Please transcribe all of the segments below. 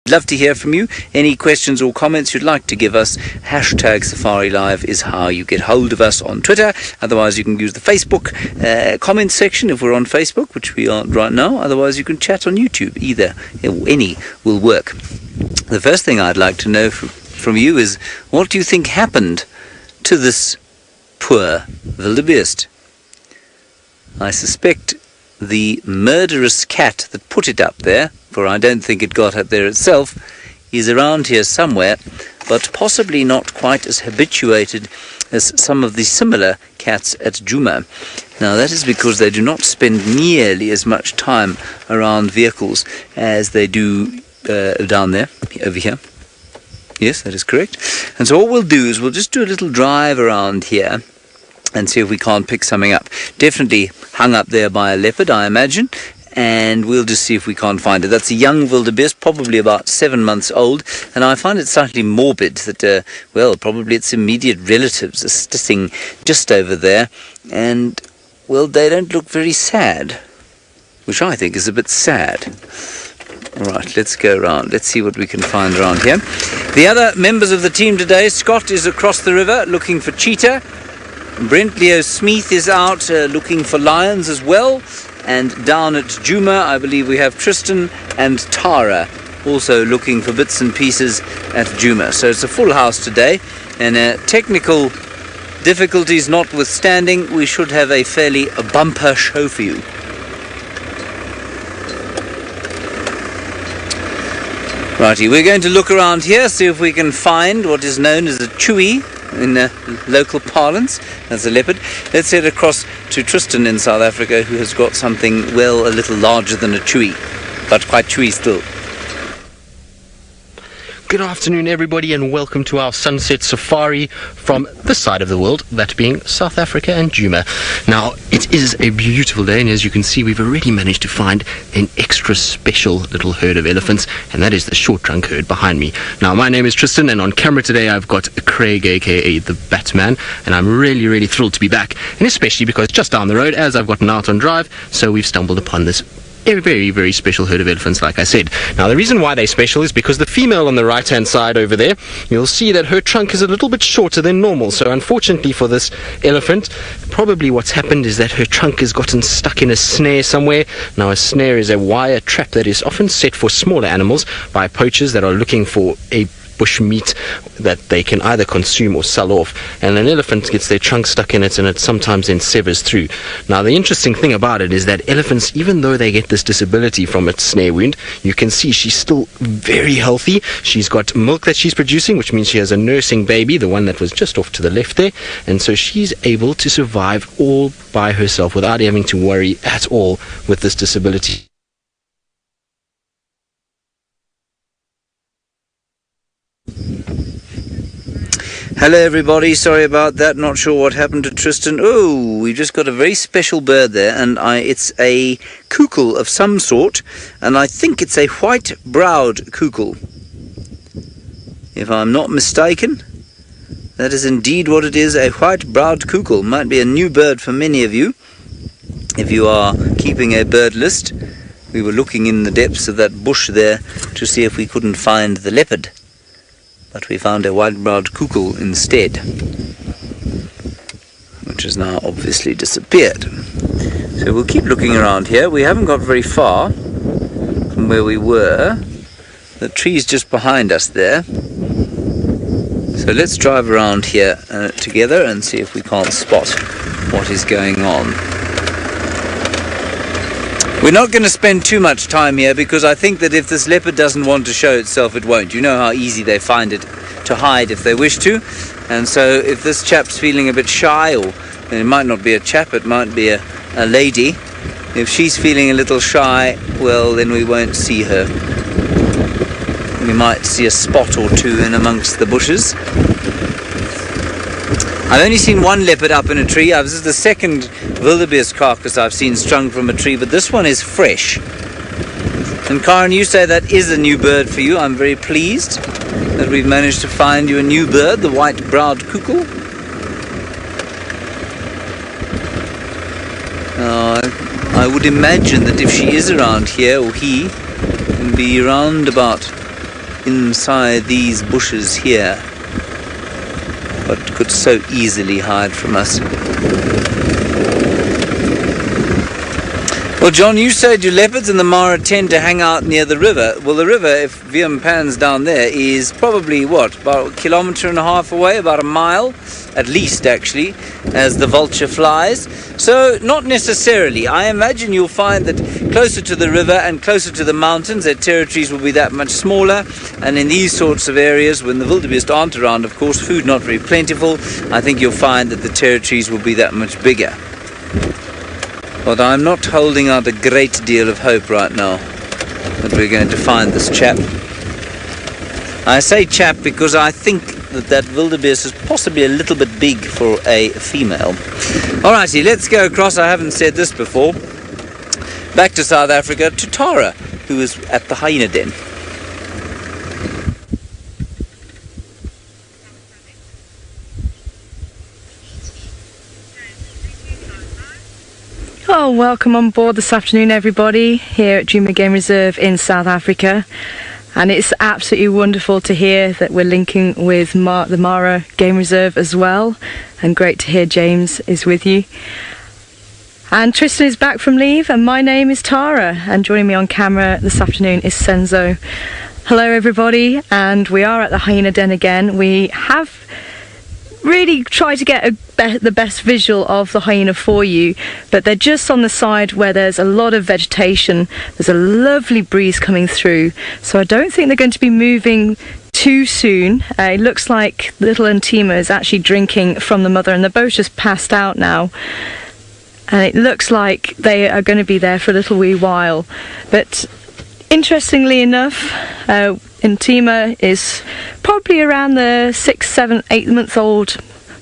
Love to hear from you. Any questions or comments you'd like to give us, #SafariLive is how you get hold of us on Twitter. Otherwise, you can use the Facebook comment section if we're on Facebook, which we aren't right now. Otherwise, you can chat on YouTube. Either or any will work. The first thing I'd like to know from you is, what do you think happened to this poor wildebeest? I suspect the murderous cat that put it up there, for I don't think it got up there itself, is around here somewhere, but possibly not quite as habituated as some of the similar cats at Djuma. Now that is because they do not spend nearly as much time around vehicles as they do down there, over here. Yes, that is correct. And so what we'll do is we'll just do a little drive around here and see if we can't pick something up. Definitely hung up there by a leopard, I imagine, and we'll just see if we can't find it. That's a young wildebeest, probably about 7 months old, and I find it slightly morbid that, well, probably its immediate relatives are sitting just over there, and, well, they don't look very sad, which I think is a bit sad. All right, let's go around. Let's see what we can find around here. The other members of the team today, Scott is across the river looking for cheetah. Brent Leo Smith is out looking for lions as well, and down at Djuma I believe we have Tristan and Tara also looking for bits and pieces at Djuma. So it's a full house today, and technical difficulties notwithstanding, we should have a fairly bumper show for you. Righty, we're going to look around here, see if we can find what is known as a chewie in local parlance. That's a leopard. Let's head across to Tristan in South Africa, who has got something, well, a little larger than a chewie, but quite chewy still. Good afternoon, everybody, and welcome to our sunset safari from this side of the world, that being South Africa and Djuma. Now, it is a beautiful day, and as you can see, we've already managed to find an extra special little herd of elephants, and that is the short trunk herd behind me. Now, my name is Tristan, and on camera today I've got Craig, aka the Batman, and I'm really, really thrilled to be back, and especially because just down the road, as I've gotten out on drive, so we've stumbled upon this a very, very special herd of elephants, like I said. Now, the reason why they're special is because the female on the right-hand side over there, you'll see that her trunk is a little bit shorter than normal. So, unfortunately for this elephant, probably what's happened is that her trunk has gotten stuck in a snare somewhere. Now, a snare is a wire trap that is often set for smaller animals by poachers that are looking for a bush meat that they can either consume or sell off, and an elephant gets their trunk stuck in it, and it sometimes then severs through. Now, the interesting thing about it is that elephants, even though they get this disability from its snare wound, you can see she's still very healthy. She's got milk that she's producing, which means she has a nursing baby, the one that was just off to the left there, and so she's able to survive all by herself without having to worry at all with this disability. Hello everybody, sorry about that, not sure what happened to Tristan. Oh, we just got a very special bird there, and it's a cuckoo of some sort, and I think it's a white-browed cuckoo. If I'm not mistaken, that is indeed what it is, a white-browed cuckoo. Might be a new bird for many of you, if you are keeping a bird list. We were looking in the depths of that bush there to see if we couldn't find the leopard, but we found a white-browed cuckoo instead, which has now obviously disappeared. So we'll keep looking around here. We haven't got very far from where we were. The tree's just behind us there. So let's drive around here together and see if we can't spot what is going on. We're not going to spend too much time here, because I think that if this leopard doesn't want to show itself, it won't. You know how easy they find it to hide if they wish to. And so if this chap's feeling a bit shy, or it might not be a chap, it might be a lady. If she's feeling a little shy, well, then we won't see her. We might see a spot or two in amongst the bushes. I've only seen one leopard up in a tree. This is the second wildebeest carcass I've seen strung from a tree, but this one is fresh. And Karen, you say that is a new bird for you. I'm very pleased that we've managed to find you a new bird, the white-browed cuckoo. I would imagine that if she is around here, or he, can be around about inside these bushes here, but could so easily hide from us. Well, John, you said your leopards and the mara tend to hang out near the river. Well, the river, if Viam Pan's down there, is probably, what, about 1.5 kilometers away, about a mile, at least, actually, as the vulture flies. So, not necessarily. I imagine you'll find that closer to the river and closer to the mountains, their territories will be that much smaller. And in these sorts of areas, when the wildebeest aren't around, of course, food not very plentiful, I think you'll find that the territories will be that much bigger. But I'm not holding out a great deal of hope right now that we're going to find this chap. I say chap because I think that wildebeest is possibly a little bit big for a female. Alrighty, let's go across. I haven't said this before. Back to South Africa, to Tara, who is at the hyena den. Oh, welcome on board this afternoon, everybody, here at Djuma Game Reserve in South Africa. And it's absolutely wonderful to hear that we're linking with the Mara Game Reserve as well. And great to hear James is with you. And Tristan is back from leave, and my name is Tara. And joining me on camera this afternoon is Senzo. Hello, everybody, and we are at the hyena den again. We have really try to get the best visual of the hyena for you, but they're just on the side where there's a lot of vegetation. There's a lovely breeze coming through, so I don't think they're going to be moving too soon. It looks like little Ntjuma is actually drinking from the mother, and they're both just passed out now, and it looks like they are going to be there for a little wee while. But interestingly enough, Ntjuma is probably around the 6, 7, 8 month old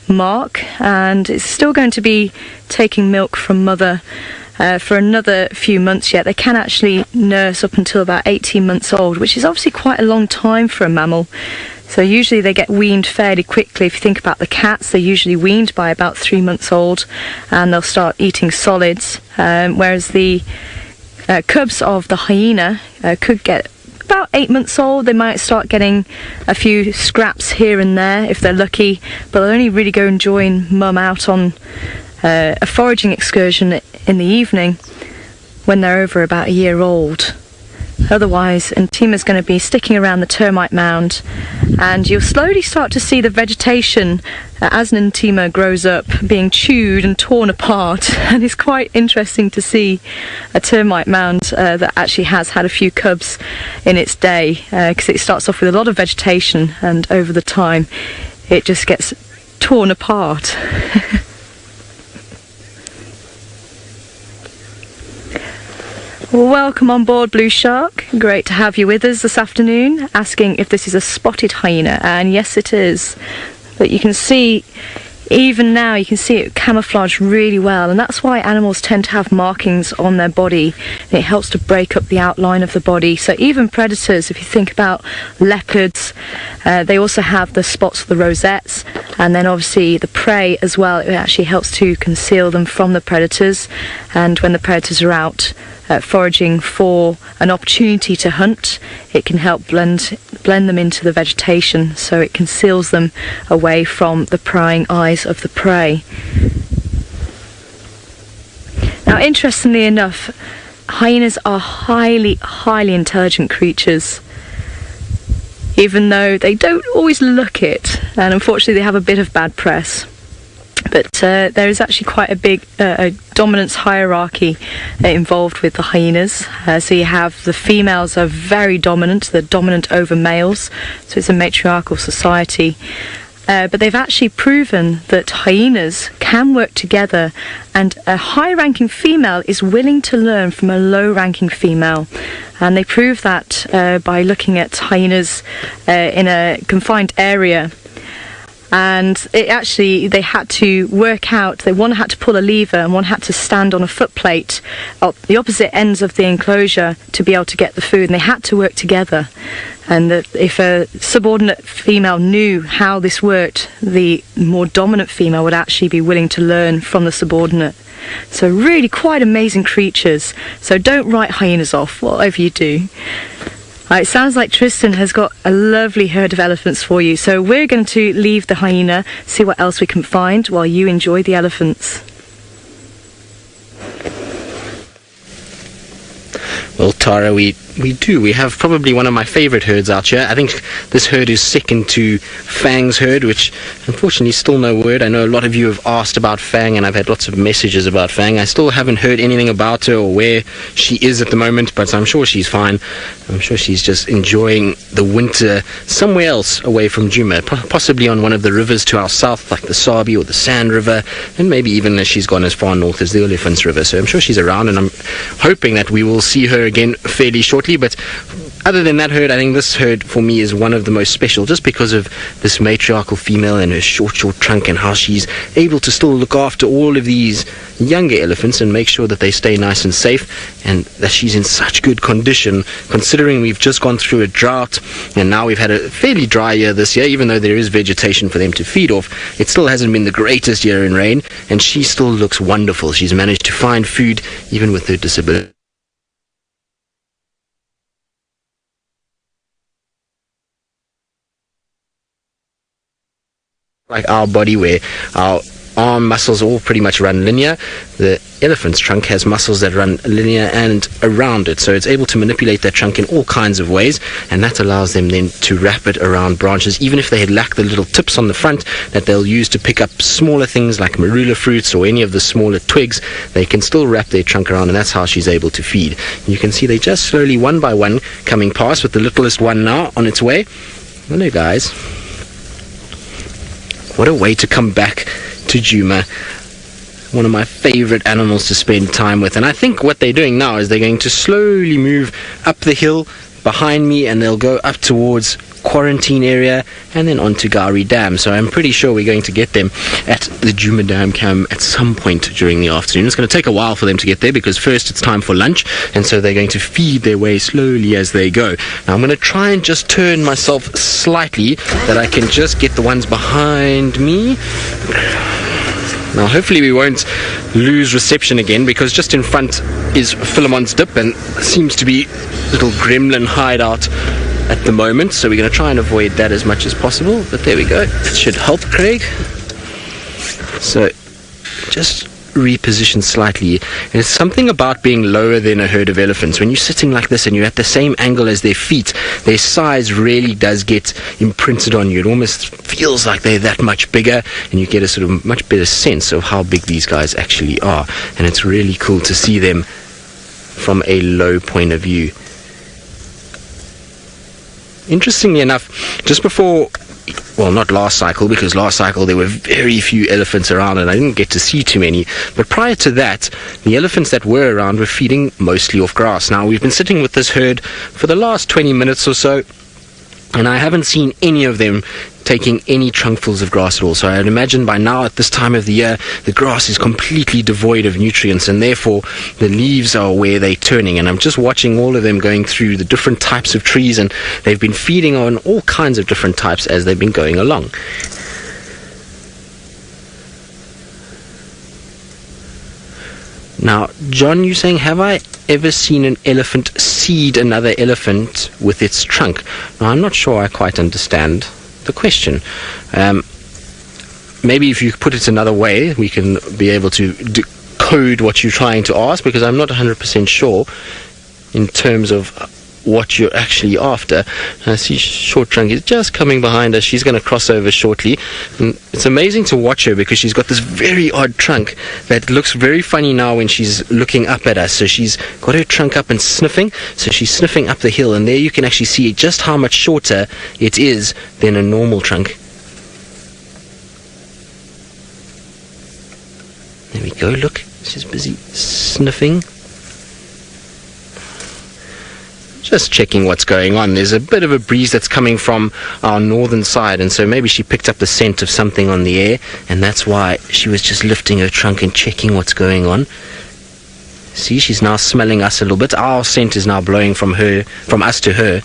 mark, and it's still going to be taking milk from mother for another few months yet. They can actually nurse up until about 18 months old, which is obviously quite a long time for a mammal. So usually they get weaned fairly quickly. If you think about the cats, they're usually weaned by about 3 months old, and they'll start eating solids, whereas the cubs of the hyena could get about 8 months old. They might start getting a few scraps here and there if they're lucky, but they'll only really go and join mum out on a foraging excursion in the evening when they're over about a year old. Otherwise, Ntjuma's going to be sticking around the termite mound, and you'll slowly start to see the vegetation as an Ntjuma grows up being chewed and torn apart. And it's quite interesting to see a termite mound that actually has had a few cubs in its day, because it starts off with a lot of vegetation, and over the time it just gets torn apart. Welcome on board, Blue Shark. Great to have you with us this afternoon. Asking if this is a spotted hyena, and yes it is. But you can see, even now, you can see it camouflaged really well, and that's why animals tend to have markings on their body. It helps to break up the outline of the body. So even predators, if you think about leopards, they also have the spots, the rosettes, and then obviously the prey as well. It actually helps to conceal them from the predators, and when the predators are out foraging for an opportunity to hunt, it can help blend them into the vegetation, so it conceals them away from the prying eyes of the prey. Now, interestingly enough, hyenas are highly intelligent creatures, even though they don't always look it, and unfortunately they have a bit of bad press. But there is actually quite a big dominance hierarchy involved with the hyenas. So you have the females are very dominant, they're dominant over males, so it's a matriarchal society. But they've actually proven that hyenas can work together, and a high-ranking female is willing to learn from a low-ranking female. And they prove that by looking at hyenas in a confined area. And they had to work out, one had to pull a lever and one had to stand on a footplate at the opposite ends of the enclosure to be able to get the food, and they had to work together. And that if a subordinate female knew how this worked, the more dominant female would actually be willing to learn from the subordinate. So really quite amazing creatures. So don't write hyenas off, whatever you do. It sounds like Tristan has got a lovely herd of elephants for you, so we're going to leave the hyena, see what else we can find while you enjoy the elephants. Well, Tara, we have probably one of my favourite herds out here. I think this herd is second to Fang's herd, which unfortunately still no word. I know a lot of you have asked about Fang, and I've had lots of messages about Fang. I still haven't heard anything about her or where she is at the moment, but I'm sure she's fine. I'm sure she's just enjoying the winter somewhere else away from Djuma, possibly on one of the rivers to our south, like the Sabi or the Sand River, and maybe even as she's gone as far north as the Elephants River. So I'm sure she's around, and I'm hoping that we will see her again fairly shortly. But other than that herd, I think this herd for me is one of the most special, just because of this matriarchal female and her short trunk, and how she's able to still look after all of these younger elephants and make sure that they stay nice and safe, and that she's in such good condition, considering we've just gone through a drought, and now we've had a fairly dry year this year. Even though there is vegetation for them to feed off, it still hasn't been the greatest year in rain, and she still looks wonderful. She's managed to find food even with her disability. Like our body, where our arm muscles all pretty much run linear, the elephant's trunk has muscles that run linear and around it, so it's able to manipulate that trunk in all kinds of ways, and that allows them then to wrap it around branches, even if they lack the little tips on the front that they'll use to pick up smaller things like marula fruits or any of the smaller twigs. They can still wrap their trunk around, and that's how she's able to feed. You can see they just slowly, one by one, coming past, with the littlest one now on its way. Hello guys. What a way to come back to Djuma. One of my favourite animals to spend time with. And I think what they're doing now is they're going to slowly move up the hill behind me, and they'll go up towards Quarantine area and then on to Gari Dam. So I'm pretty sure we're going to get them at the Djuma Dam Cam at some point during the afternoon. It's going to take a while for them to get there, because first it's time for lunch, and so they're going to feed their way slowly as they go. Now I'm going to try and just turn myself slightly, that I can just get the ones behind me. Now hopefully we won't lose reception again, because just in front is Philemon's Dip, and seems to be a little gremlin hideout at the moment, so we're going to try and avoid that as much as possible. But there we go, it should help, Craig. So just reposition slightly. There's something about being lower than a herd of elephants. When you're sitting like this and you're at the same angle as their feet, their size really does get imprinted on you. It almost feels like they're that much bigger, and you get a sort of much better sense of how big these guys actually are, and it's really cool to see them from a low point of view. Interestingly enough, just before, well, not last cycle, because last cycle there were very few elephants around and I didn't get to see too many, but prior to that, the elephants that were around were feeding mostly off grass. Now we've been sitting with this herd for the last 20 minutes or so, and I haven't seen any of them taking any trunkfuls of grass at all. So I'd imagine by now, at this time of the year, the grass is completely devoid of nutrients, and therefore the leaves are where they're turning. And I'm just watching all of them going through the different types of trees, and they've been feeding on all kinds of different types as they've been going along. Now, John, you're saying, have I ever seen an elephant seed another elephant with its trunk? Now, I'm not sure I quite understand the question. Maybe if you put it another way, we can be able to code what you're trying to ask, because I'm not 100% sure in terms of what you're actually after. I see Short Trunk is just coming behind us. She's going to cross over shortly, and it's amazing to watch her, because she's got this very odd trunk that looks very funny now when she's looking up at us. So she's got her trunk up and sniffing, so she's sniffing up the hill, and there you can actually see just how much shorter it is than a normal trunk. There we go, look, she's busy sniffing. Just checking what's going on. There's a bit of a breeze that's coming from our northern side, and so maybe she picked up the scent of something on the air, and that's why she was just lifting her trunk and checking what's going on. See, she's now smelling us a little bit. Our scent is now blowing from us to her.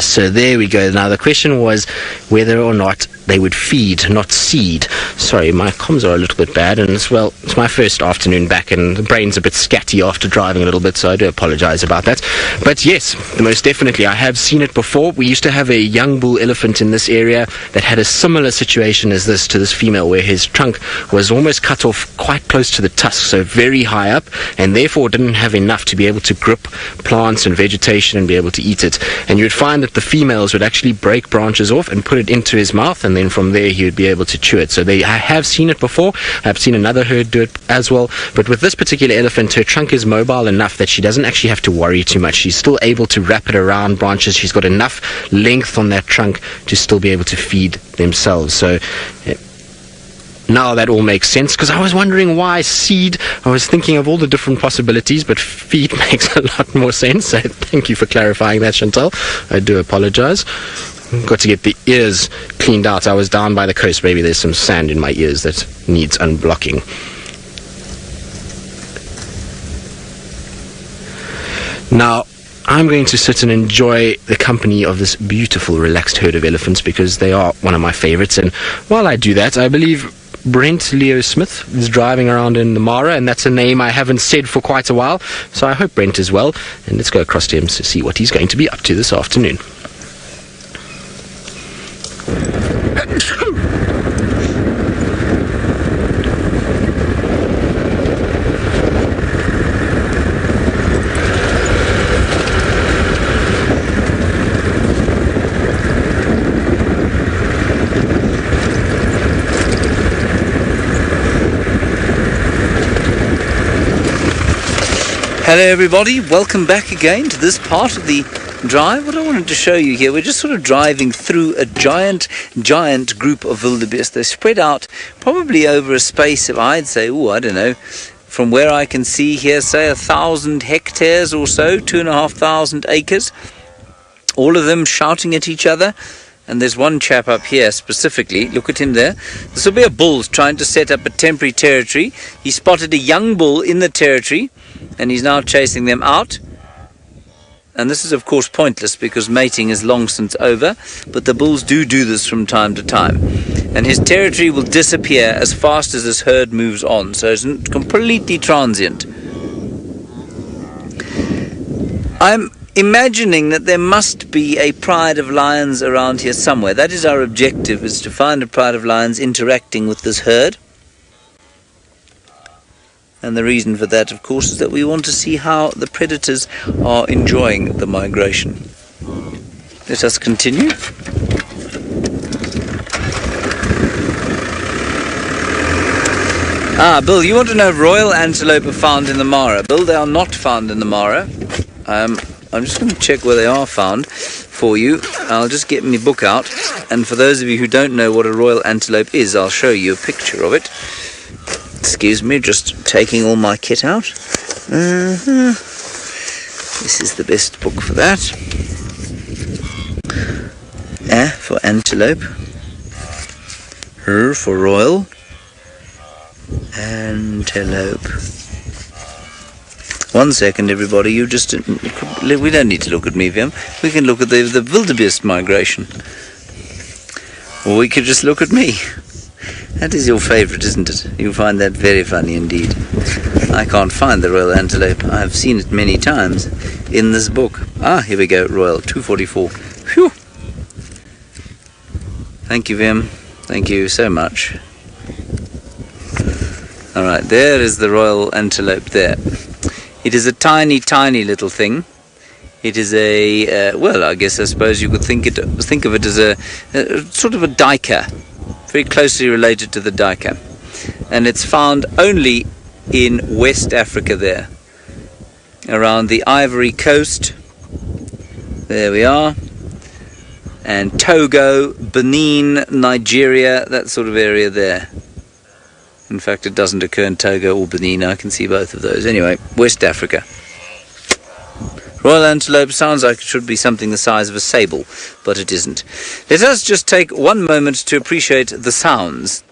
So there we go. Now the question was whether or not they would feed, not seed. Sorry, my comms are a little bit bad, and it's my first afternoon back, and the brain's a bit scatty after driving a little bit, so I do apologize about that. But yes, most definitely, I have seen it before. We used to have a young bull elephant in this area that had a similar situation as this to this female, where his trunk was almost cut off quite close to the tusk, so very high up, and therefore didn't have enough to be able to grip plants and vegetation and be able to eat it. And you would find that the females would actually break branches off and put it into his mouth, and then from there he would be able to chew it. So I have seen it before. I've seen another herd do it as well. But with this particular elephant, her trunk is mobile enough that she doesn't actually have to worry too much. She's still able to wrap it around branches. She's got enough length on that trunk to still be able to feed themselves. So now that all makes sense, because I was wondering why seed. I was thinking of all the different possibilities, but feed makes a lot more sense. So thank you for clarifying that, Chantal. I do apologize. Got to get the ears cleaned out. I was down by the coast. Maybe there's some sand in my ears that needs unblocking. Now, I'm going to sit and enjoy the company of this beautiful, relaxed herd of elephants, because they are one of my favorites. And while I do that, I believe Brent Leo Smith is driving around in the Mara, and that's a name I haven't said for quite a while. So I hope Brent is well, and let's go across to him to see what he's going to be up to this afternoon. Hello everybody, welcome back again to this part of the drive. What I wanted to show you here, we're just sort of driving through a giant group of wildebeest. They're spread out probably over a space of, I'd say, I don't know, from where I can see here, say 1,000 hectares or so, 2,500 acres. All of them shouting at each other. And there's one chap up here specifically, look at him there. This will be a bull trying to set up a temporary territory. He spotted a young bull in the territory, and he's now chasing them out. And this is of course pointless, because mating is long since over, but the bulls do this from time to time. And his territory will disappear as fast as this herd moves on, so it's completely transient. I'm imagining that there must be a pride of lions around here somewhere. That is our objective, is to find a pride of lions interacting with this herd. And the reason for that, of course, is that we want to see how the predators are enjoying the migration. Let us continue. Bill, you want to know if royal antelope are found in the Mara? Bill, they are not found in the Mara. I'm just going to check where they are found for you. I'll just get my book out, and for those of you who don't know what a royal antelope is, I'll show you a picture of it. Excuse me, just taking all my kit out. This is the best book for that. A for antelope. R for royal. Antelope. 1 second, everybody. You just... We don't need to look at me, Vim. We can look at the wildebeest migration. Or we could just look at me. That is your favourite, isn't it? You'll find that very funny indeed. I can't find the royal antelope. I've seen it many times in this book. Here we go, royal, 244. Phew! Thank you, Vim. Thank you so much. Alright, there is the royal antelope there. It is a tiny, tiny little thing. It is a, well, I suppose you could think of it as a sort of a duiker, very closely related to the duiker. And it's found only in West Africa there, around the Ivory Coast. There we are. And Togo, Benin, Nigeria, that sort of area there. In fact, it doesn't occur in Togo or Benin. I can see both of those. Anyway, West Africa. Royal antelope sounds like it should be something the size of a sable, but it isn't. Let us just take one moment to appreciate the sounds.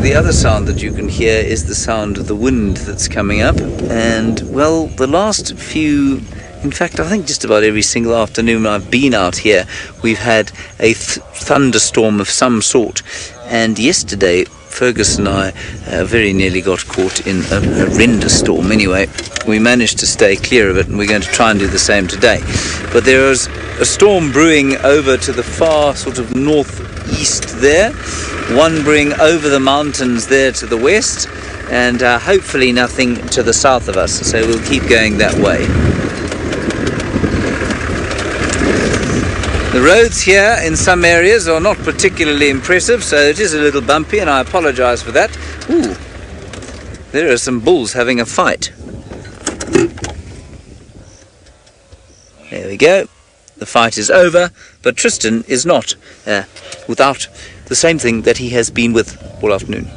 the other sound that you can hear is the sound of the wind that's coming up. And, well, the last few... In fact, I think just about every single afternoon I've been out here, we've had a thunderstorm of some sort. And yesterday, Fergus and I very nearly got caught in a horrendous storm. Anyway, we managed to stay clear of it, and we're going to try and do the same today. But there is a storm brewing over to the far sort of northeast there, one brewing over the mountains there to the west, and hopefully nothing to the south of us. So we'll keep going that way. The roads here in some areas are not particularly impressive, so it is a little bumpy, and I apologise for that. Ooh, there are some bulls having a fight. There we go. The fight is over, but Tristan is not without the same thing that he has been with all afternoon.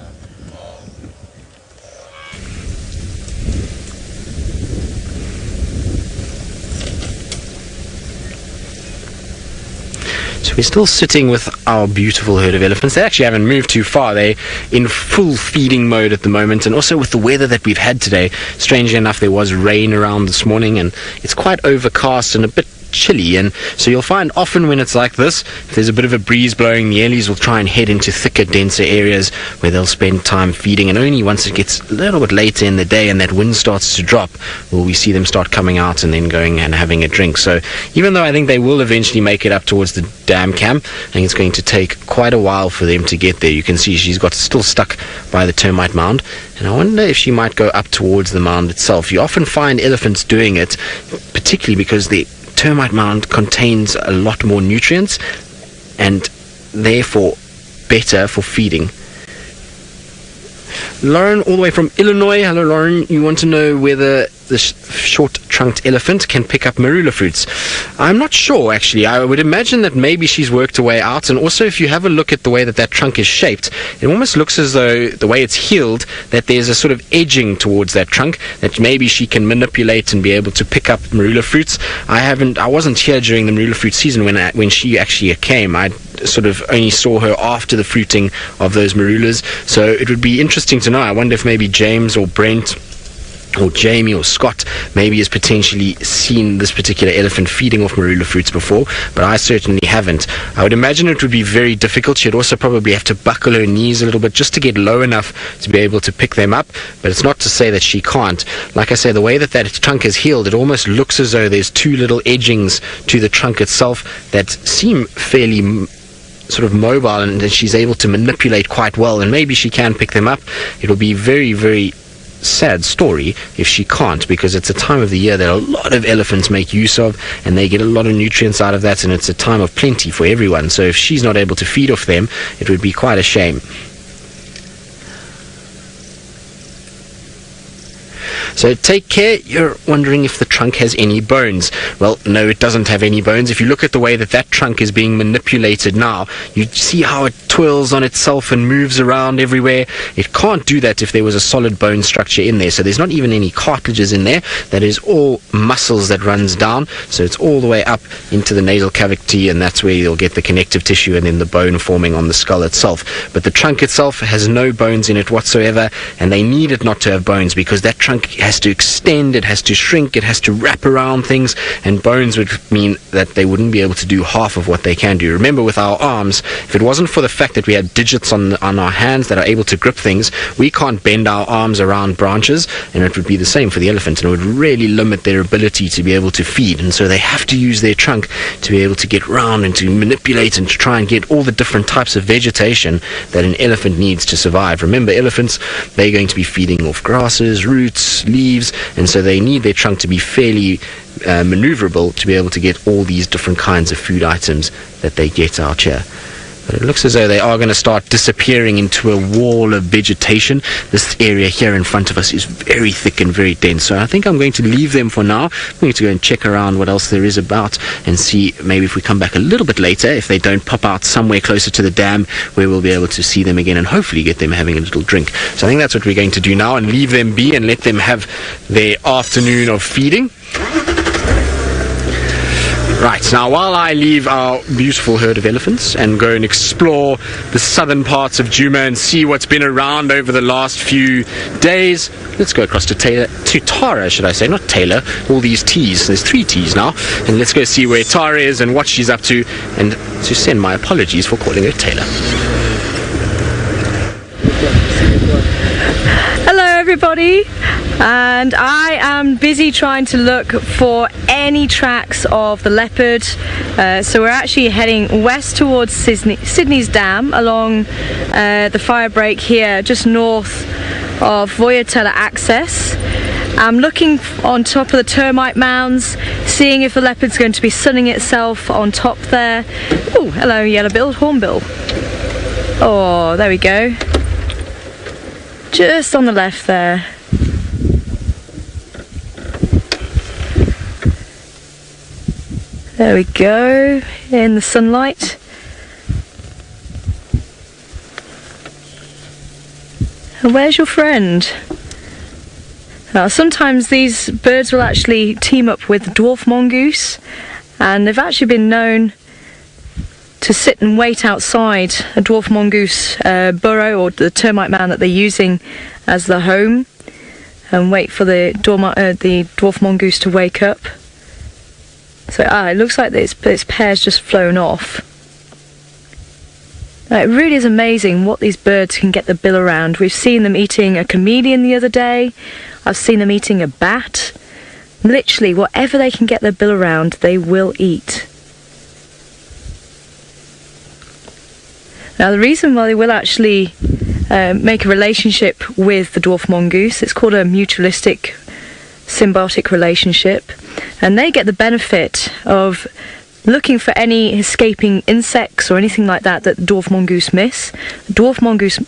So we're still sitting with our beautiful herd of elephants. They actually haven't moved too far. They're in full feeding mode at the moment, and also with the weather that we've had today, strangely enough, there was rain around this morning, and it's quite overcast and a bit chilly, and so you'll find often when it's like this, if there's a bit of a breeze blowing, the Ellies will try and head into thicker, denser areas where they'll spend time feeding, and only once it gets a little bit later in the day and that wind starts to drop will we see them start coming out and then going and having a drink. So even though I think they will eventually make it up towards the dam camp, I think it's going to take quite a while for them to get there. You can see she's got still stuck by the termite mound, and I wonder if she might go up towards the mound itself. You often find elephants doing it, particularly because the termite mound contains a lot more nutrients and therefore better for feeding. Lauren, all the way from Illinois. Hello, Lauren. You want to know whether the short-trunked elephant can pick up marula fruits? I'm not sure, actually. I would imagine that maybe she's worked her way out, and also if you have a look at the way that that trunk is shaped, it almost looks as though the way it's healed, that there's a sort of edging towards that trunk that maybe she can manipulate and be able to pick up marula fruits. I wasn't here during the marula fruit season when she actually came. I sort of only saw her after the fruiting of those marulas, so it would be interesting to know. I wonder if maybe James or Brent or Jamie or Scott maybe has potentially seen this particular elephant feeding off marula fruits before, but I certainly haven't. I would imagine it would be very difficult. She'd also probably have to buckle her knees a little bit just to get low enough to be able to pick them up, but it's not to say that she can't. Like I say, the way that that trunk is healed, it almost looks as though there's two little edgings to the trunk itself that seem fairly sort of mobile, and she's able to manipulate quite well, and maybe she can pick them up. It'll be very, very sad story if she can't, because it's a time of the year that a lot of elephants make use of, and they get a lot of nutrients out of that, and it's a time of plenty for everyone. So if she's not able to feed off them, it would be quite a shame. So take care. You're wondering if the trunk has any bones. Well, no, it doesn't have any bones. If you look at the way that that trunk is being manipulated now, you see how it twirls on itself and moves around everywhere. It can't do that if there was a solid bone structure in there. So there's not even any cartilages in there. That is all muscles that runs down. So it's all the way up into the nasal cavity, and that's where you'll get the connective tissue and then the bone forming on the skull itself. But the trunk itself has no bones in it whatsoever, and they need it not to have bones because that trunk has to extend, it has to shrink, it has to wrap around things, and bones would mean that they wouldn't be able to do half of what they can do. Remember, with our arms, if it wasn't for the fact that we had digits on our hands that are able to grip things, we can't bend our arms around branches, and it would be the same for the elephant, and it would really limit their ability to be able to feed. And so they have to use their trunk to be able to get round and to manipulate and to try and get all the different types of vegetation that an elephant needs to survive. Remember, elephants, they're going to be feeding off grasses, roots, leaves, and so they need their trunk to be fairly maneuverable to be able to get all these different kinds of food items that they get out here. But it looks as though they are going to start disappearing into a wall of vegetation. This area here in front of us is very thick and very dense, so I think I'm going to leave them for now. I'm going to go and check around what else there is about and see maybe if we come back a little bit later, if they don't pop out somewhere closer to the dam where we'll be able to see them again and hopefully get them having a little drink. So I think that's what we're going to do now, and leave them be and let them have their afternoon of feeding. Right, now while I leave our beautiful herd of elephants and go and explore the southern parts of Djuma and see what's been around over the last few days, let's go across to Tara, should I say, not Taylor, all these T's, there's 3 T's now, and let's go see where Tara is and what she's up to, and to send my apologies for calling her Taylor. Hello everybody, and I am busy trying to look for any tracks of the leopard. So we're actually heading west towards Sydney's Dam along the fire break here just north of Voyatella Access. I'm looking on top of the termite mounds, seeing if the leopard's going to be sunning itself on top there. Oh, hello yellow-billed hornbill. Oh, there we go. Just on the left there. There we go, in the sunlight. And where's your friend? Now, sometimes these birds will actually team up with dwarf mongoose, and they've actually been known to sit and wait outside a dwarf mongoose burrow or the termite mound that they're using as the home, and wait for the dwarf mongoose to wake up. So it looks like this pair's just flown off. Now, it really is amazing what these birds can get the bill around. We've seen them eating a chameleon the other day. I've seen them eating a bat. Literally, whatever they can get their bill around, they will eat. Now, the reason why they will actually make a relationship with the dwarf mongoose, it's called a mutualistic symbiotic relationship, and they get the benefit of looking for any escaping insects or anything like that that the dwarf mongoose miss. The dwarf mongoose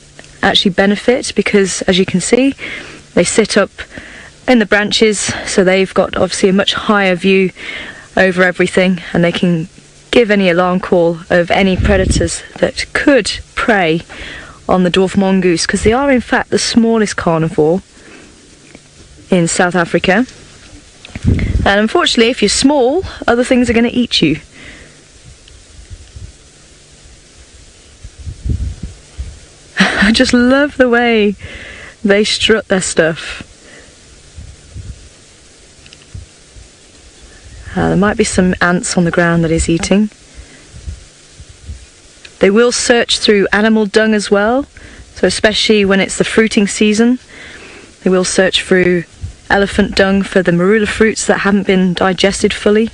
actually benefit because, as you can see, they sit up in the branches, so they've got obviously a much higher view over everything, and they can give any alarm call of any predators that could prey on the dwarf mongoose, because they are in fact the smallest carnivore in South Africa. And unfortunately, if you're small, other things are going to eat you. I just love the way they strut their stuff. There might be some ants on the ground that he's eating. They will search through animal dung as well, so especially when it's the fruiting season, they will search through elephant dung for the marula fruits that haven't been digested fully.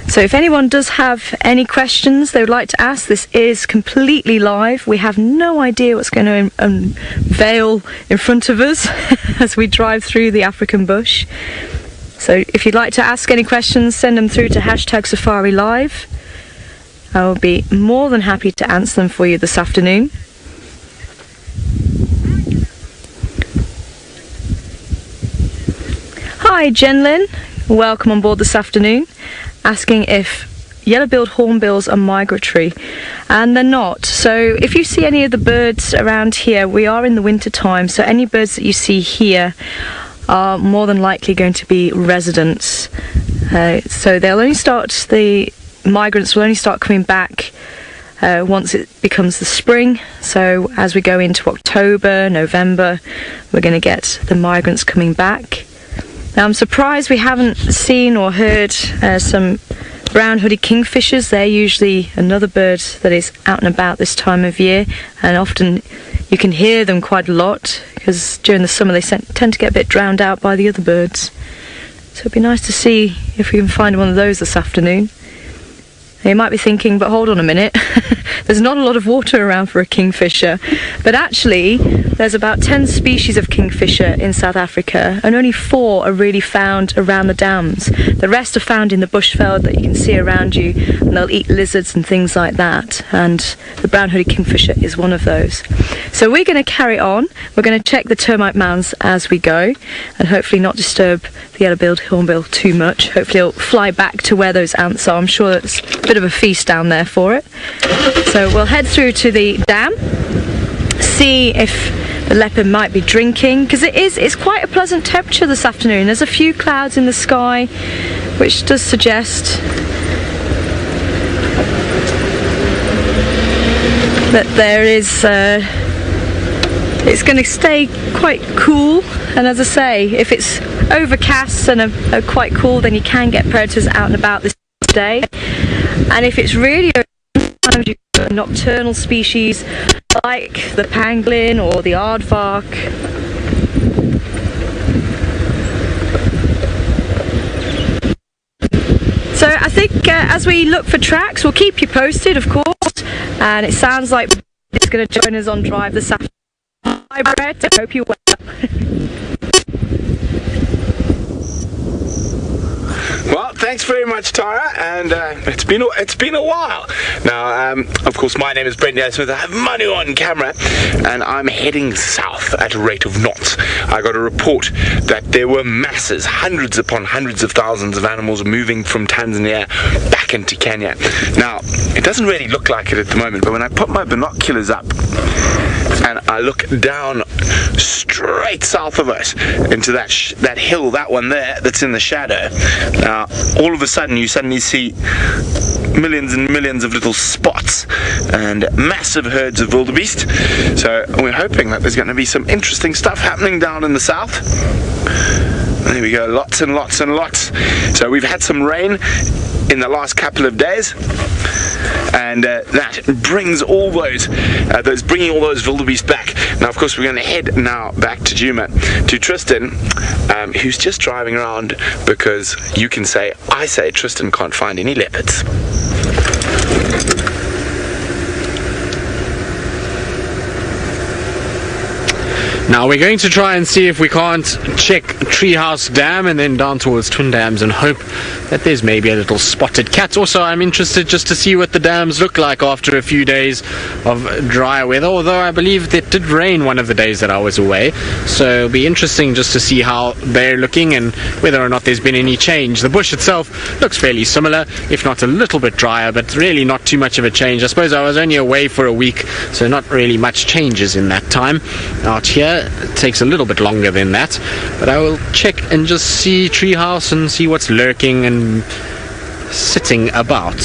So if anyone does have any questions they would like to ask, this is completely live. We have no idea what's going to unveil in front of us as we drive through the African bush. So if you'd like to ask any questions, send them through to #SafariLive. I will be more than happy to answer them for you this afternoon. Hi Jenlyn, welcome on board this afternoon. Asking if yellow-billed hornbills are migratory, and they're not. So if you see any of the birds around here, we are in the winter time, so any birds that you see here are more than likely going to be residents. So the migrants will only start coming back once it becomes the spring. So as we go into October, November, we're going to get the migrants coming back. Now, I'm surprised we haven't seen or heard some brown-hooded kingfishers. They're usually another bird that is out and about this time of year, and often you can hear them quite a lot because during the summer they tend to get a bit drowned out by the other birds. So it'd be nice to see if we can find one of those this afternoon. You might be thinking, but hold on a minute, there's not a lot of water around for a kingfisher. But actually, there's about 10 species of kingfisher in South Africa, and only 4 are really found around the dams. The rest are found in the bushveld that you can see around you, and they'll eat lizards and things like that. And the brown-hooded kingfisher is one of those. So we're going to carry on. We're going to check the termite mounds as we go, and hopefully not disturb the yellow-billed hornbill too much. Hopefully it'll fly back to where those ants are. I'm sure it's a bit of a feast down there for it. So we'll head through to the dam, see if the leopard might be drinking, because it's quite a pleasant temperature this afternoon. There's a few clouds in the sky, which does suggest that there is it's going to stay quite cool. And as I say, if it's overcast and quite cool, then you can get predators out and about this day. And if it's really sometimes you've got nocturnal species like the pangolin or the aardvark. So I think as we look for tracks, we'll keep you posted, of course. And it sounds like it's going to join us on drive this afternoon. Hi Brent, I hope you're well. Well, thanks very much, Tara, and it's been a while. Now, of course, my name is Brent Smith. I have Manu on camera, and I'm heading south at a rate of knots. I got a report that there were masses, hundreds upon hundreds of thousands of animals moving from Tanzania back into Kenya. Now, it doesn't really look like it at the moment, but when I put my binoculars up and I look down straight south of us into that hill, that one there that's in the shadow, now all of a sudden you suddenly see millions and millions of little spots and massive herds of wildebeest. So we're hoping that there's going to be some interesting stuff happening down in the south. There we go, lots and lots and lots. So we've had some rain in the last couple of days, and that brings all bringing all those wildebeest back. Now, of course, we're going to head now back to Djuma, to Tristan, who's just driving around because I say Tristan can't find any leopards. Now we're going to try and see if we can't check Treehouse Dam and then down towards Twin Dams and hope that there's maybe a little spotted cat. Also, I'm interested just to see what the dams look like after a few days of drier weather, although I believe it did rain one of the days that I was away. So it'll be interesting just to see how they're looking and whether or not there's been any change. The bush itself looks fairly similar, if not a little bit drier, but really not too much of a change. I suppose I was only away for a week, so not really much changes in that time. Out here it takes a little bit longer than that, but I will check and just see Treehouse and see what's lurking and sitting about.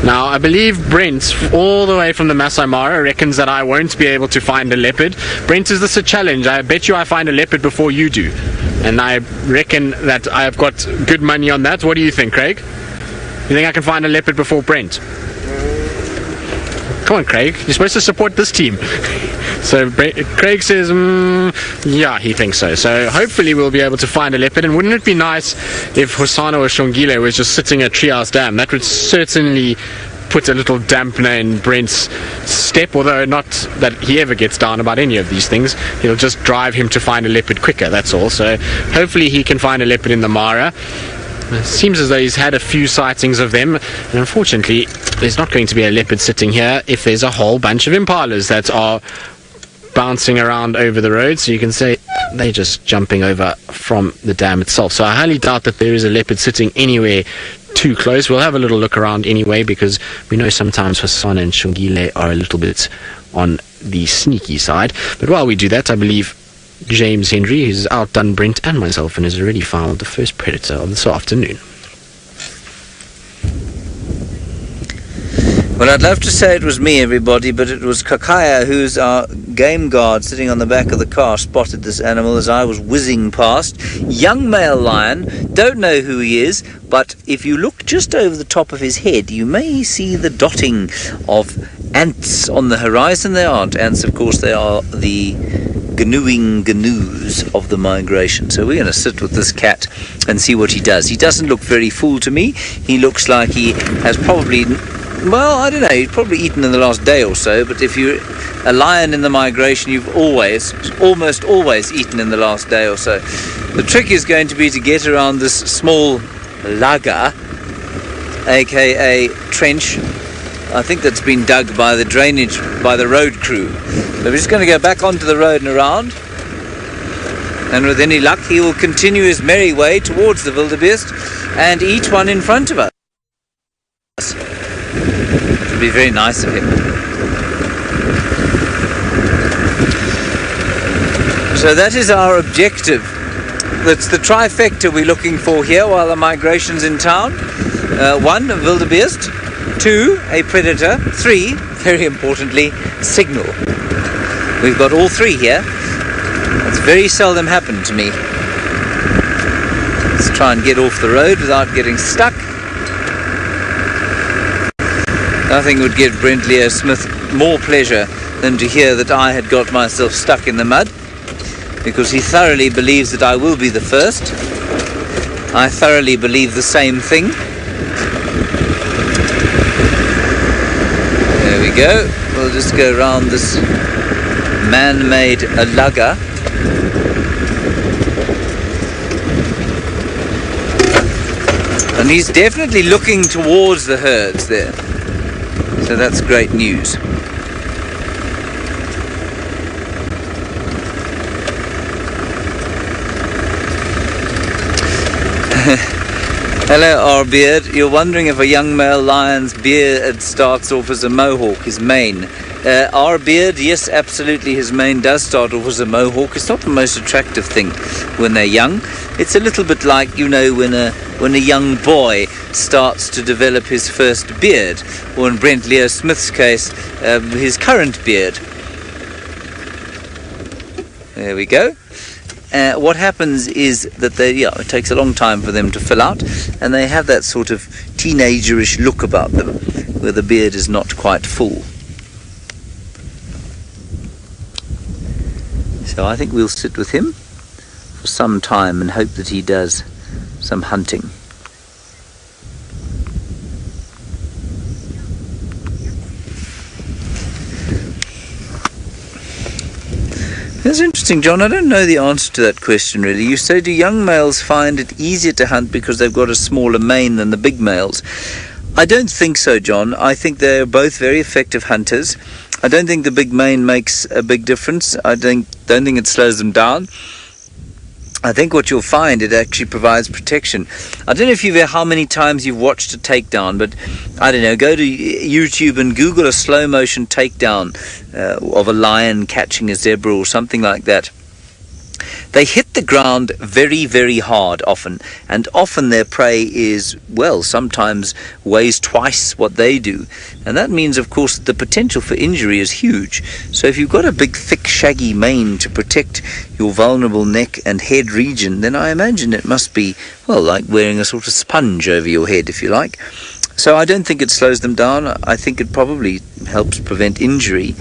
Now I believe Brent, all the way from the Masai Mara, reckons that I won't be able to find a leopard. Brent, is this a challenge? I bet you I find a leopard before you do, and I reckon that I've got good money on that. What do you think, Craig? You think I can find a leopard before Brent? Come on, Craig, you're supposed to support this team. So Craig says, yeah, he thinks so. So hopefully we'll be able to find a leopard. And wouldn't it be nice if Hosana or Shongile was just sitting at Treehouse Dam? That would certainly put a little dampener in Brent's step, although not that he ever gets down about any of these things. He'll just drive him to find a leopard quicker, that's all. So hopefully he can find a leopard in the Mara. It seems as though he's had a few sightings of them, and unfortunately there's not going to be a leopard sitting here if there's a whole bunch of impalas that are bouncing around over the road. So you can say they're just jumping over from the dam itself. So I highly doubt that there is a leopard sitting anywhere too close. We'll have a little look around anyway, because we know sometimes Hassan and Shongile are a little bit on the sneaky side. But while we do that, I believe James Henry, who's outdone Brent and myself and has already found the first predator of this afternoon. Well, I'd love to say it was me, everybody, but it was Kakaya, who's our game guard sitting on the back of the car, spotted this animal as I was whizzing past. Young male lion, don't know who he is, but if you look just over the top of his head, you may see the dotting of ants on the horizon. They aren't ants, of course, they are the canoeing gnu's of the migration. So we're going to sit with this cat and see what he does. He doesn't look very full to me. He looks like he has probably, well, I don't know, he's probably eaten in the last day or so, but if you're a lion in the migration, you've almost always eaten in the last day or so. The trick is going to be to get around this small laga, aka trench. I think that's been dug by the road crew. So we're just going to go back onto the road and around, and with any luck he will continue his merry way towards the wildebeest and eat one in front of us. It'd be very nice of him. So that is our objective. That's the trifecta we're looking for here while the migration's in town. 1, a wildebeest. 2, a predator. 3, very importantly, signal. We've got all 3 here. That's very seldom happened to me. Let's try and get off the road without getting stuck. Nothing would give Brent Leo Smith more pleasure than to hear that I had got myself stuck in the mud, because he thoroughly believes that I will be the first. I thoroughly believe the same thing. There we go. We'll just go around this man-made alaga. And he's definitely looking towards the herds there. So that's great news. Hello, our beard. You're wondering if a young male lion's beard starts off as a mohawk, his mane. Our beard, yes, absolutely, his mane does start off as a mohawk. It's not the most attractive thing when they're young. It's a little bit like, you know, when a young boy starts to develop his first beard, or in Brent Leo Smith's case, his current beard. There we go. What happens is that it takes a long time for them to fill out, and they have that sort of teenagerish look about them, where the beard is not quite full. So I think we'll sit with him for some time and hope that he does some hunting. That's interesting, John. I don't know the answer to that question, really. You say, do young males find it easier to hunt because they've got a smaller mane than the big males? I don't think so, John. I think they're both very effective hunters. I don't think the big mane makes a big difference. I don't think it slows them down. I think what you'll find, it actually provides protection. I don't know if how many times you've watched a takedown, but I don't know, go to YouTube and Google a slow motion takedown of a lion catching a zebra or something like that. They hit the ground very, very hard often, and often their prey is, well, sometimes weighs twice what they do. And that means, of course, that the potential for injury is huge. So if you've got a big, thick, shaggy mane to protect your vulnerable neck and head region, then I imagine it must be, well, like wearing a sort of sponge over your head, if you like. So I don't think it slows them down. I think it probably helps prevent injury.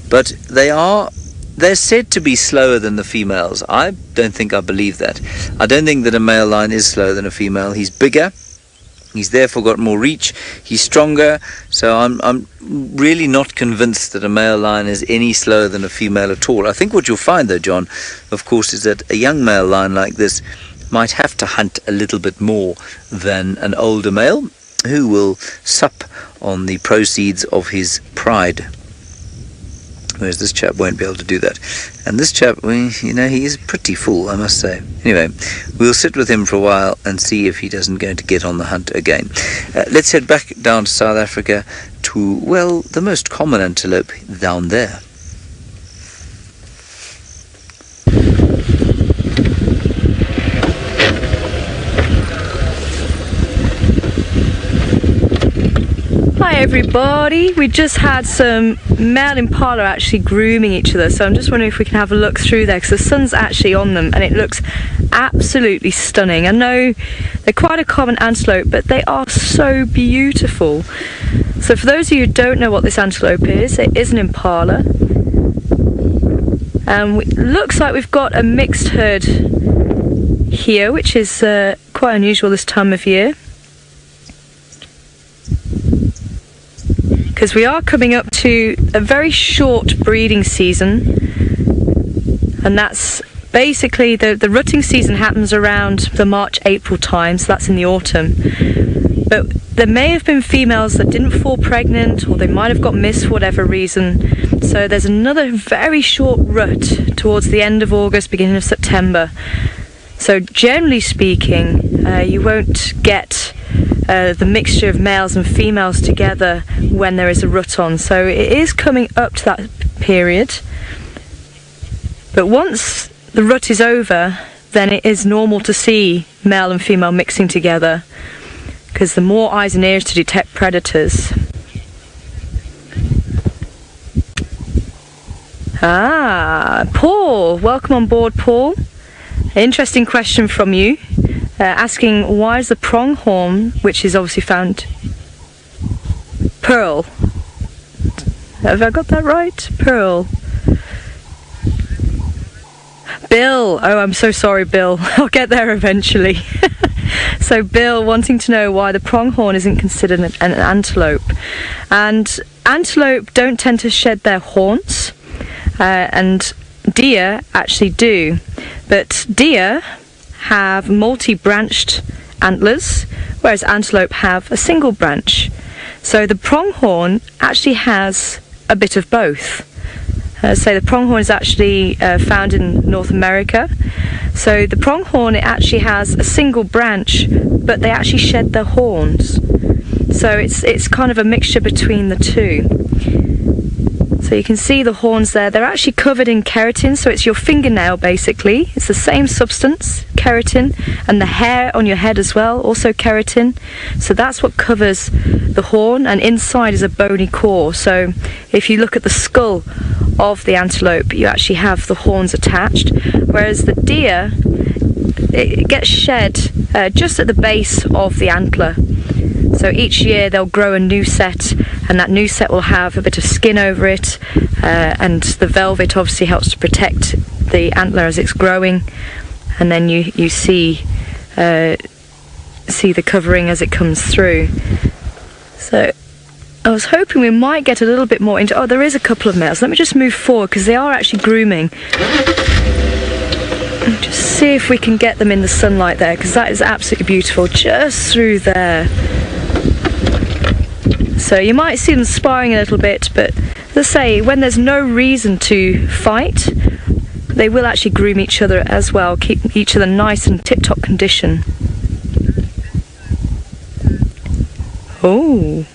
But they're said to be slower than the females. I don't think I believe that. I don't think that a male lion is slower than a female. He's bigger. He's therefore got more reach. He's stronger. So I'm really not convinced that a male lion is any slower than a female at all. I think what you'll find, though, John, of course, is that a young male lion like this might have to hunt a little bit more than an older male who will sup on the proceeds of his pride. Whereas this chap won't be able to do that. And this chap, he is pretty full, I must say. Anyway, we'll sit with him for a while and see if he doesn't go to get on the hunt again. Let's head back down to South Africa to, well, the most common antelope down there. Hi everybody, we just had some male impala actually grooming each other, so I'm just wondering if we can have a look through there because the sun's actually on them and it looks absolutely stunning. I know they're quite a common antelope, but they are so beautiful. So for those of you who don't know what this antelope is, it is an impala. It looks like we've got a mixed herd here, which is quite unusual this time of year. Because we are coming up to a very short breeding season, and that's basically the rutting season happens around the March-April time, so that's in the autumn. But there may have been females that didn't fall pregnant, or they might have got missed for whatever reason. So there's another very short rut towards the end of August, beginning of September. So generally speaking, you won't get the mixture of males and females together when there is a rut on. So it is coming up to that period. But once the rut is over, then it is normal to see male and female mixing together, because the more eyes and ears to detect predators. Paul, welcome on board, Paul. Interesting question from you, asking why is the pronghorn, which is obviously found pearl. Have I got that right? Pearl. Bill, oh, I'm so sorry, Bill. I'll get there eventually. So Bill wanting to know why the pronghorn isn't considered an antelope. And antelope don't tend to shed their horns, and deer actually do. But deer have multi-branched antlers, whereas antelope have a single branch. So the pronghorn actually has a bit of both. So the pronghorn is actually found in North America. So the pronghorn, it actually has a single branch, but they actually shed their horns. So it's kind of a mixture between the two. So you can see the horns there. They're actually covered in keratin, so it's your fingernail basically. It's the same substance, keratin, and the hair on your head as well, also keratin. So that's what covers the horn, and inside is a bony core. So if you look at the skull of the antelope, you actually have the horns attached, whereas the deer, it gets shed just at the base of the antler. So each year they'll grow a new set, and that new set will have a bit of skin over it, and the velvet obviously helps to protect the antler as it's growing, and then you see the covering as it comes through. So I was hoping we might get a little bit more into... Oh, there is a couple of males. Let me just move forward, because they are actually grooming. Just see if we can get them in the sunlight there, because that is absolutely beautiful, just through there. So you might see them sparring a little bit, but as I say, when there's no reason to fight, they will actually groom each other as well, keep each other nice and tip-top condition. Oh,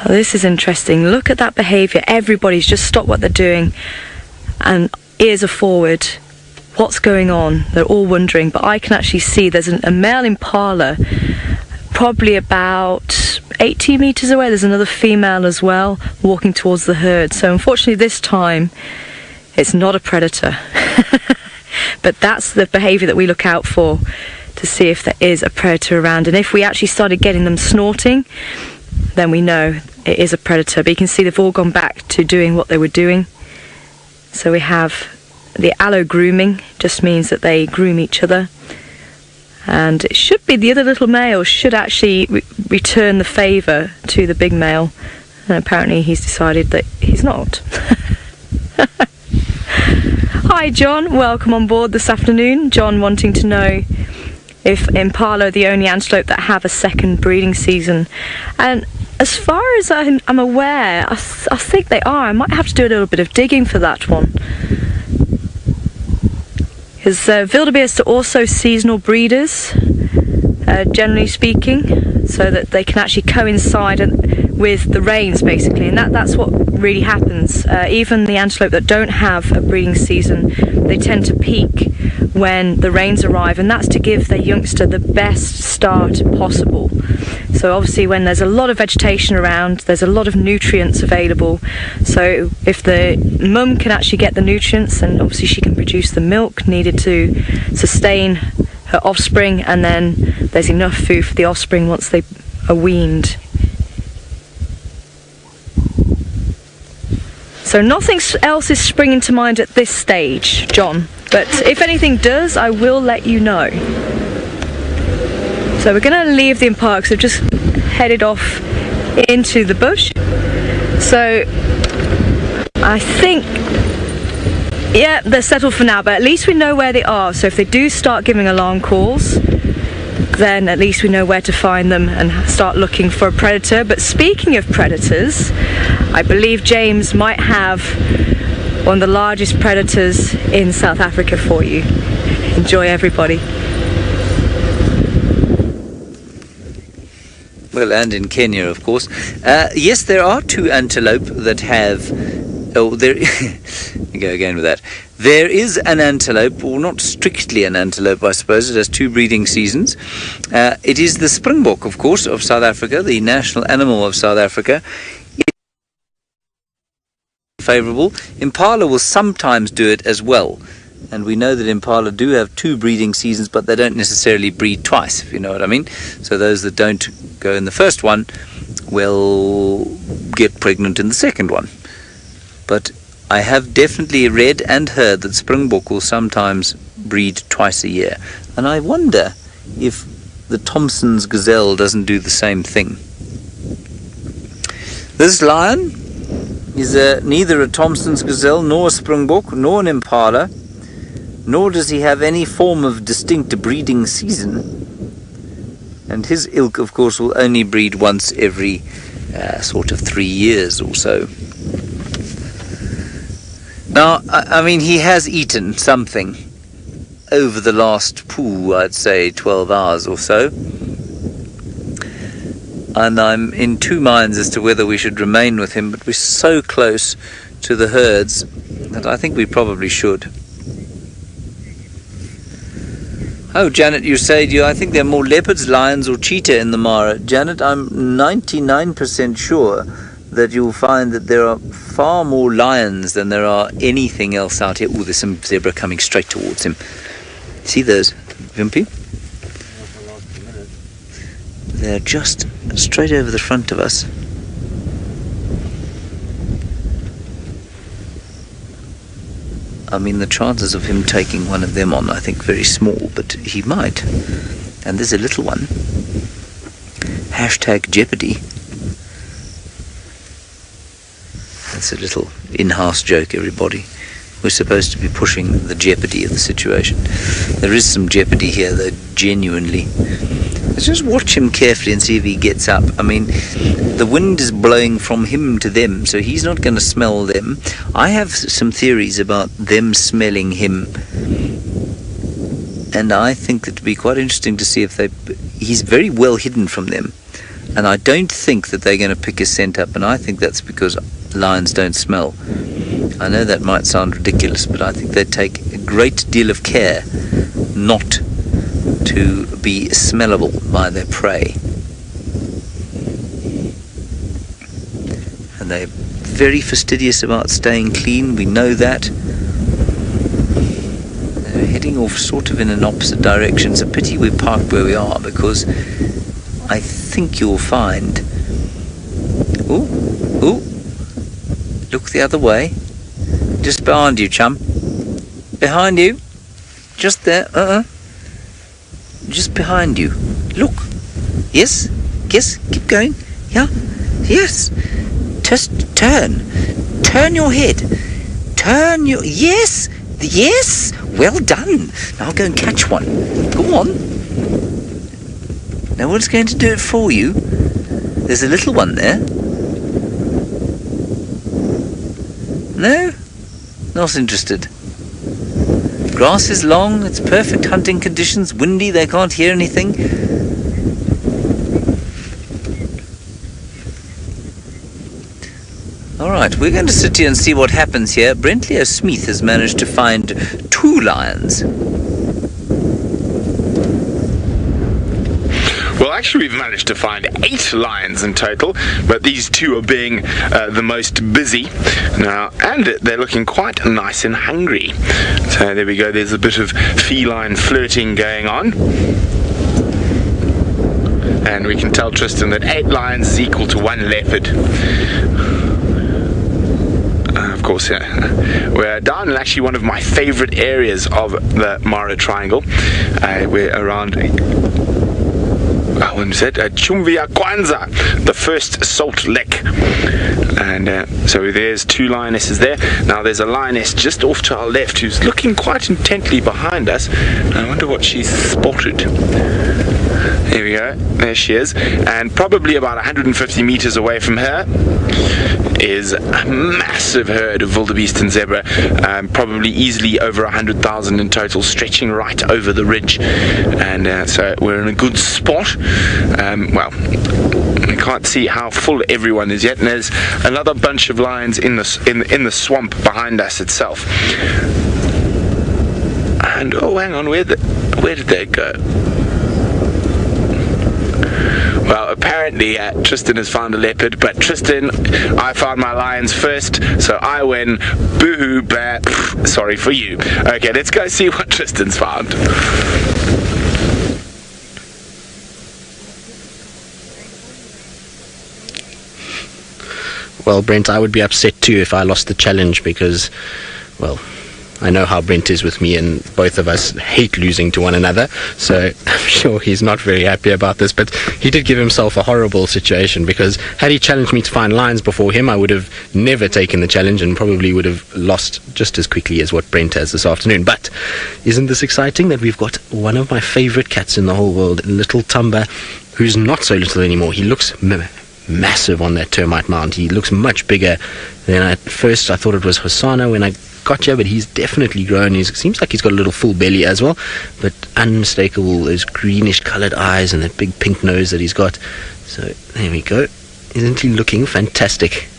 this is interesting. Look at that behaviour. Everybody's just stopped what they're doing and ears are forward. What's going on? They're all wondering, but I can actually see there's a male impala probably about 80 metres away. There's another female as well walking towards the herd. So unfortunately this time it's not a predator. But that's the behaviour that we look out for to see if there is a predator around. And if we actually started getting them snorting, then we know it is a predator. But you can see they've all gone back to doing what they were doing. So we have the allo grooming, just means that they groom each other. And it should be the other little male should actually return the favour to the big male. And apparently he's decided that he's not. Hi John, welcome on board this afternoon. John wanting to know if impala are the only antelope that have a second breeding season. And as far as I'm aware, I think they are. I might have to do a little bit of digging for that one. Because wildebeest are also seasonal breeders, generally speaking, so that they can actually coincide with the rains basically, and that's what really happens. Even the antelope that don't have a breeding season, they tend to peak when the rains arrive, and that's to give their youngster the best start possible. So obviously when there's a lot of vegetation around, there's a lot of nutrients available, so if the mum can actually get the nutrients, then obviously she can produce the milk needed to sustain her offspring, and then there's enough food for the offspring once they are weaned. So nothing else is springing to mind at this stage, John, but if anything does, I will let you know. So we're going to leave the impala because they've just headed off into the bush. So I think, yeah, they're settled for now, but at least we know where they are. So if they do start giving alarm calls, then at least we know where to find them and start looking for a predator. But speaking of predators, I believe James might have one of the largest predators in South Africa for you. Enjoy, everybody. Well, and in Kenya, of course. Yes, there are 2 antelope that have... Oh, there... go again with that. There is an antelope, or not strictly an antelope, I suppose. It has 2 breeding seasons. It is the springbok, of course, of South Africa, the national animal of South Africa. Favourable. Impala will sometimes do it as well. And we know that Impala do have 2 breeding seasons, but they don't necessarily breed twice, if you know what I mean. So those that don't go in the first one will get pregnant in the second one. But I have definitely read and heard that springbok will sometimes breed twice a year. And I wonder if the Thompson's gazelle doesn't do the same thing. This lion is neither a Thompson's gazelle, nor a springbok, nor an impala, nor does he have any form of distinct breeding season. And his ilk, of course, will only breed once every sort of 3 years or so. Now, I mean, he has eaten something over the last, I'd say 12 hours or so. And I'm in 2 minds as to whether we should remain with him, but we're so close to the herds that I think we probably should. Oh, Janet, you say, I think there are more leopards, lions or cheetah in the Mara. Janet, I'm 99% sure that you'll find that there are far more lions than there are anything else out here. Oh, there's some zebra coming straight towards him. See those, Vimpy? They're just straight over the front of us. I mean, the chances of him taking one of them on, I think, very small, but he might. And there's a little one. Hashtag Jeopardy. That's a little in-house joke, everybody. We're supposed to be pushing the jeopardy of the situation. There is some jeopardy here, though, genuinely. Let's just watch him carefully and see if he gets up. I mean, the wind is blowing from him to them, so he's not going to smell them. I have some theories about them smelling him, and I think it would be quite interesting to see if he's very well hidden from them, and I don't think that they're going to pick his scent up, and I think that's because lions don't smell. I know that might sound ridiculous, but I think they take a great deal of care not to be smellable by their prey. And they're very fastidious about staying clean, we know that. They're heading off sort of in an opposite direction. It's a pity we parked where we are, because I think you'll find... Ooh, look the other way. Just behind you, chum. Behind you. Just there. Just behind you. Look. Yes. Yes. Keep going. Yeah. Yes. Just turn. Turn your head. Turn your... Yes. Yes. Well done. Now go and catch one. Go on. No one's going to do it for you. There's a little one there. No? Not interested. Grass is long, it's perfect hunting conditions, windy, they can't hear anything. Alright, we're going to sit here and see what happens here. Brent Leo Smith has managed to find 2 lions. Well, actually, we've managed to find 8 lions in total, but these 2 are being the most busy now, and they're looking quite nice and hungry. So there we go, there's a bit of feline flirting going on. And we can tell Tristan that 8 lions is equal to 1 leopard. Of course, yeah. We're down in actually one of my favorite areas of the Mara Triangle. We're around... when said Chumvia Kwanza, the first salt lick, and so there's 2 lionesses there. Now there's a lioness just off to our left who's looking quite intently behind us. I wonder what she's spotted. There we go, there she is, and probably about 150 meters away from her is a massive herd of wildebeest and zebra, probably easily over 100,000 in total, stretching right over the ridge, and so we're in a good spot. Well, we can't see how full everyone is yet, and there's another bunch of lions in the swamp behind us itself. And oh, hang on, where did they go? Well, apparently Tristan has found a leopard, but Tristan, I found my lions first, so I win. Boo-hoo, bear. Sorry for you. Okay, let's go see what Tristan's found. Well, Brent, I would be upset too if I lost the challenge because, well, I know how Brent is with me, and both of us hate losing to one another, so I'm sure he's not very happy about this, but he did give himself a horrible situation, because had he challenged me to find lions before him, I would have never taken the challenge and probably would have lost just as quickly as what Brent has this afternoon. But isn't this exciting that we've got one of my favorite cats in the whole world, little Thamba, who's not so little anymore. He looks massive on that termite mound. He looks much bigger than at first I thought it was Hyena when I got here, but he's definitely grown. He seems like he's got a little full belly as well, but unmistakable, those greenish coloured eyes and that big pink nose that he's got. So there we go. Isn't he looking fantastic?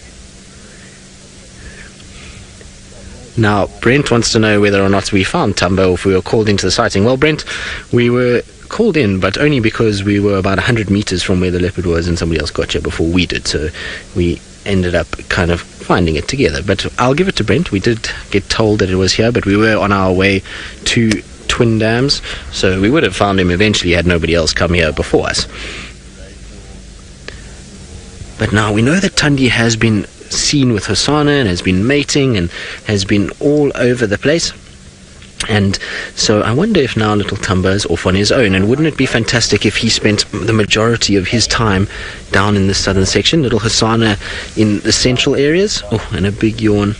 Now Brent wants to know whether or not we found Thamba or if we were called into the sighting. Well, Brent, we were called in, but only because we were about 100 meters from where the leopard was and somebody else got here before we did, so we ended up kind of finding it together. But I'll give it to Brent. We did get told that it was here, but we were on our way to Twin Dams, so we would have found him eventually had nobody else come here before us. But now we know that Tundi has been seen with Hyena and has been mating and has been all over the place. And so I wonder if now little Thamba is off on his own, and wouldn't it be fantastic if he spent the majority of his time down in the southern section, little Hyena in the central areas. Oh, and a big yawn.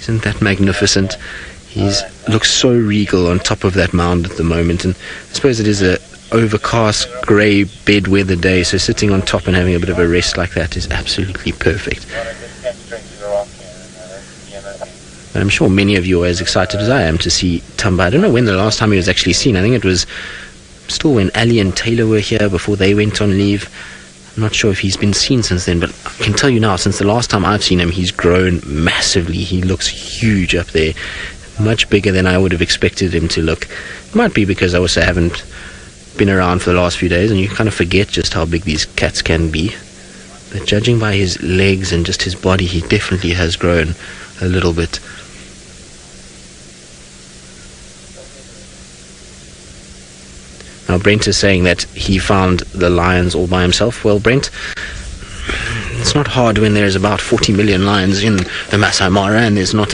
Isn't that magnificent? He looks so regal on top of that mound at the moment, and I suppose it is a overcast grey bed weather day, so sitting on top and having a bit of a rest like that is absolutely perfect. But I'm sure many of you are as excited as I am to see Thamba. I don't know when the last time he was actually seen. I think it was still when Ali and Taylor were here before they went on leave. I'm not sure if he's been seen since then, but I can tell you now, since the last time I've seen him, he's grown massively. He looks huge up there, much bigger than I would have expected him to look. It might be because I also haven't been around for the last few days, and you kind of forget just how big these cats can be. But judging by his legs and just his body, he definitely has grown a little bit. Now Brent is saying that he found the lions all by himself. Well, Brent, it's not hard when there's about 40 million lions in the Masai Mara and there's not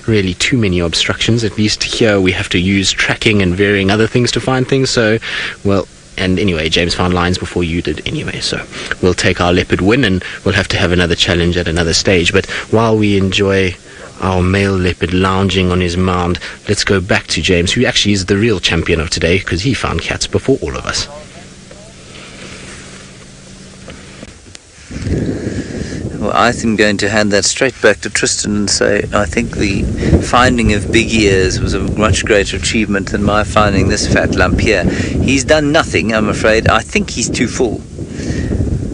really too many obstructions. At least here we have to use tracking and varying other things to find things. So, well, and anyway, James found lions before you did anyway, so we'll take our leopard win and we'll have to have another challenge at another stage. But while we enjoy our male leopard lounging on his mound, let's go back to James, who actually is the real champion of today because he found cats before all of us. Well, I'm going to hand that straight back to Tristan and say I think the finding of big ears was a much greater achievement than my finding this fat lump here. He's done nothing, I'm afraid. I think he's too full.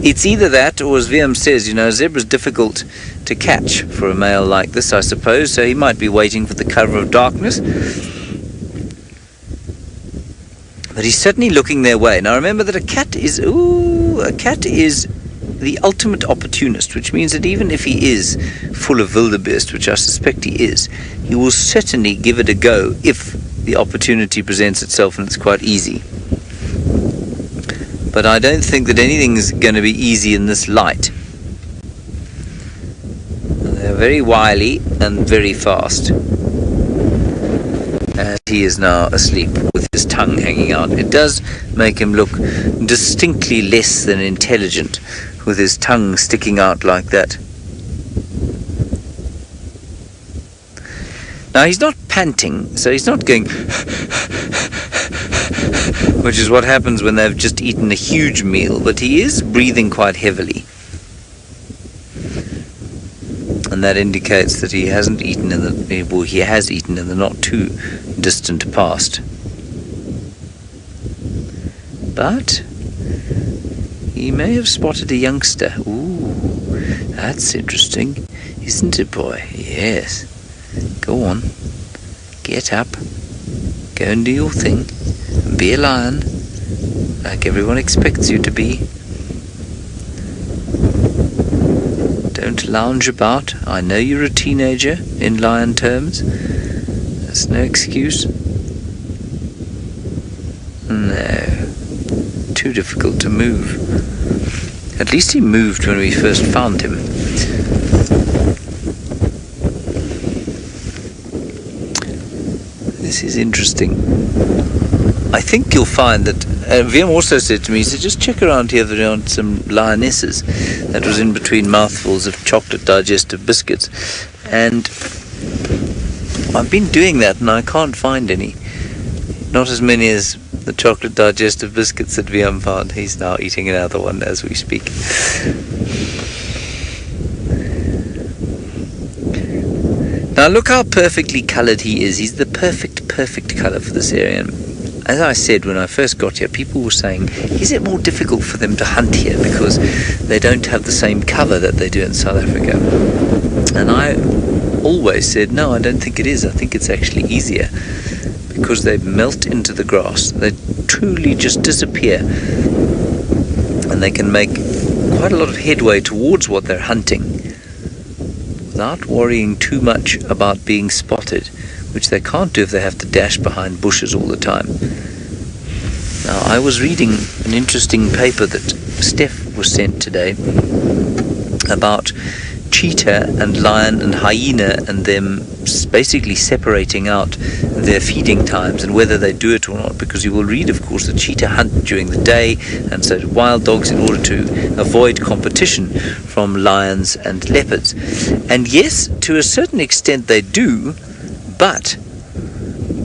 It's either that, or as VM says, you know, zebra's difficult to catch for a male like this, I suppose, so he might be waiting for the cover of darkness. But he's certainly looking their way. Now remember that a cat is the ultimate opportunist, which means that even if he is full of wildebeest, which I suspect he is, he will certainly give it a go if the opportunity presents itself and it's quite easy. But I don't think that anything's going to be easy in this light. They're very wily and very fast. As he is now asleep with his tongue hanging out. It does make him look distinctly less than intelligent with his tongue sticking out like that. Now he's not panting, so he's not going which is what happens when they've just eaten a huge meal, but he is breathing quite heavily. And that indicates that he hasn't eaten he has eaten in the not too distant past. but he may have spotted a youngster. Ooh, that's interesting, isn't it, boy? Yes. Go on. Get up. Go and do your thing. Be a lion, like everyone expects you to be. Don't lounge about. I know you're a teenager in lion terms. That's no excuse. No. Too difficult to move. At least he moved when we first found him. This is interesting. I think you'll find that Wiem also said to me, he said, just check around here there aren't some lionesses. That was in between mouthfuls of chocolate digestive biscuits. And I've been doing that and I can't find any. Not as many as the chocolate digestive biscuits that Wiem found. He's now eating another one as we speak. Now look how perfectly coloured he is. He's the perfect colour for this area. And as I said when I first got here, people were saying, is it more difficult for them to hunt here because they don't have the same cover that they do in South Africa? And I always said, no, I don't think it is. I think it's actually easier because they melt into the grass. They truly just disappear. And they can make quite a lot of headway towards what they're hunting without worrying too much about being spotted, which they can't do if they have to dash behind bushes all the time. Now, I was reading an interesting paper that Steph was sent today about cheetah and lion and hyena and them basically separating out their feeding times and whether they do it or not, because you will read, of course, that cheetah hunt during the day and so do wild dogs in order to avoid competition from lions and leopards. And yes, to a certain extent they do, but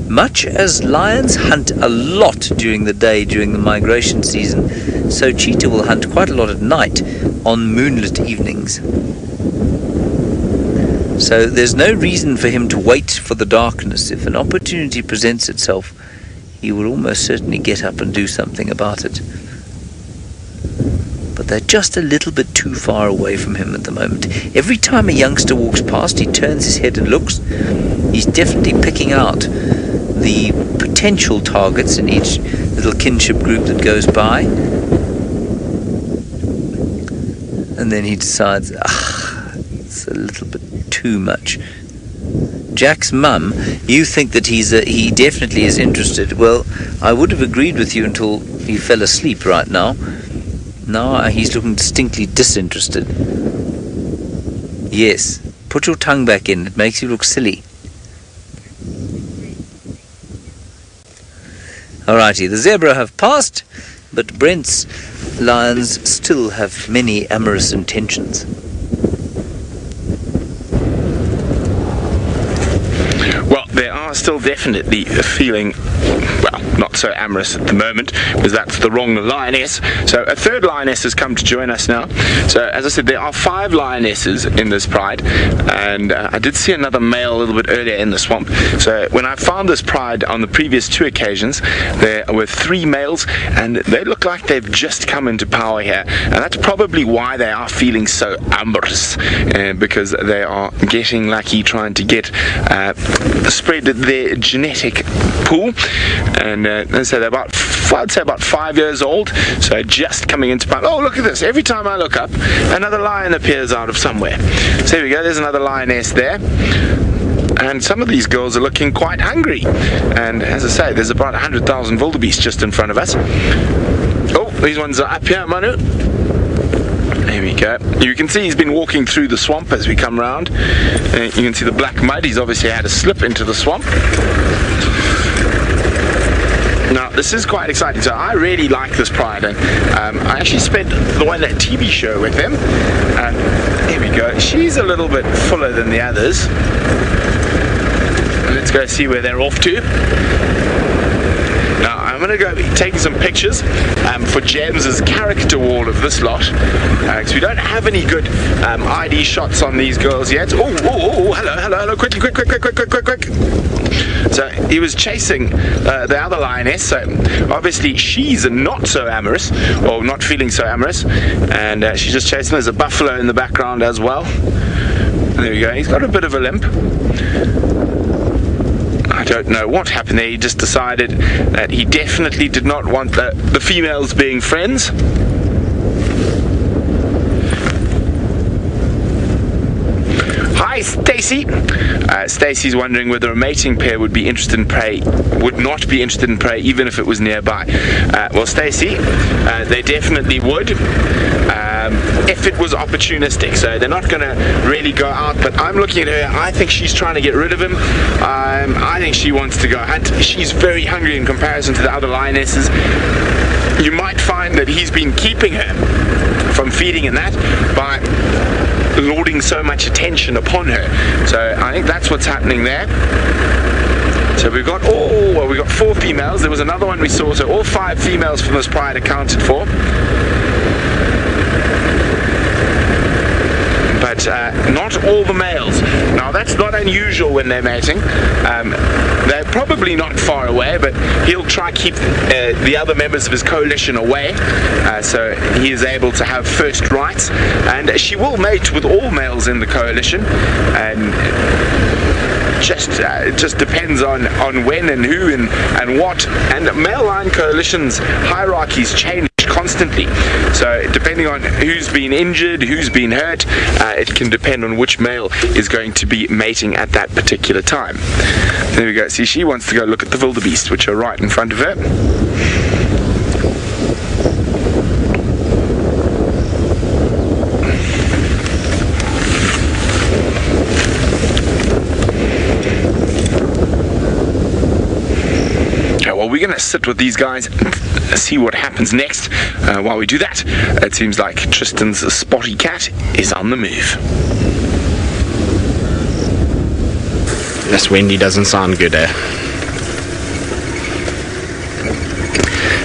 much as lions hunt a lot during the day during the migration season, so cheetah will hunt quite a lot at night on moonlit evenings. So there's no reason for him to wait for the darkness. If an opportunity presents itself, he will almost certainly get up and do something about it. But they're just a little bit too far away from him at the moment. Every time a youngster walks past, he turns his head and looks. He's definitely picking out the potential targets in each little kinship group that goes by. And then he decides, it's a little bit too much. Jack's mum, you think that he definitely is interested. Well, I would have agreed with you until he fell asleep right now. Now he's looking distinctly disinterested. Yes, put your tongue back in. It makes you look silly. Alrighty, the zebra have passed, but Brent's lions still have many amorous intentions. Well, they are still definitely feeling, well, not so amorous at the moment, because that's the wrong lioness. So a third lioness has come to join us now. So as I said, there are 5 lionesses in this pride, and I did see another male a little bit earlier in the swamp. So when I found this pride on the previous 2 occasions, there were 3 males, and they look like they've just come into power here, and that's probably why they are feeling so amorous, because they are getting lucky trying to get spread their genetic pool. And so they're about, I'd say about 5 years old, so just coming into power. Oh, look at this, every time I look up another lion appears out of somewhere. So here we go, there's another lioness there, and some of these girls are looking quite hungry. And as I say, there's about 100,000 wildebeest just in front of us. Oh, these ones are up here, Manu. There we go. You can see he's been walking through the swamp as we come round. You can see the black mud. He's obviously had a slip into the swamp. Now, this is quite exciting. So I really like this pride, and I actually spent the one that TV show with them. And here we go. She's a little bit fuller than the others. Let's go see where they're off to. Now, I I'm going to go taking some pictures for James's character wall of this lot, because we don't have any good ID shots on these girls yet. Oh, hello, quickly. So he was chasing the other lioness, so obviously she's not so amorous, or not feeling so amorous, and she's just chasing. There's a buffalo in the background as well. There we go, he's got a bit of a limp. I don't know what happened there. He just decided that he definitely did not want the females being friends. Hi, Stacy. Stacy's wondering whether a mating pair would not be interested in prey, even if it was nearby. Well, Stacy, they definitely would, if it was opportunistic. So they're not going to really go out. But I'm looking at her. I think she's trying to get rid of him. I think she wants to go hunt. She's very hungry in comparison to the other lionesses. You might find that he's been keeping her from feeding and that by lording so much attention upon her. So I think that's what's happening there. So we've got we got 4 females. There was another one we saw, so all 5 females from this pride accounted for. But not all the males. Now that's not unusual when they're mating. They're probably not far away, but he'll try keep the other members of his coalition away, so he is able to have first rights. And she will mate with all males in the coalition, and it just depends on when and who and what. And male lion coalitions hierarchies change constantly, so depending on who's been injured, who's been hurt, it can depend on which male is going to be mating at that particular time. There we go. See, she wants to go look at the wildebeest, which are right in front of her. Well, we're going to sit with these guys and see what happens next. While we do that, it seems like Tristan's spotty cat is on the move. This windy doesn't sound good, eh?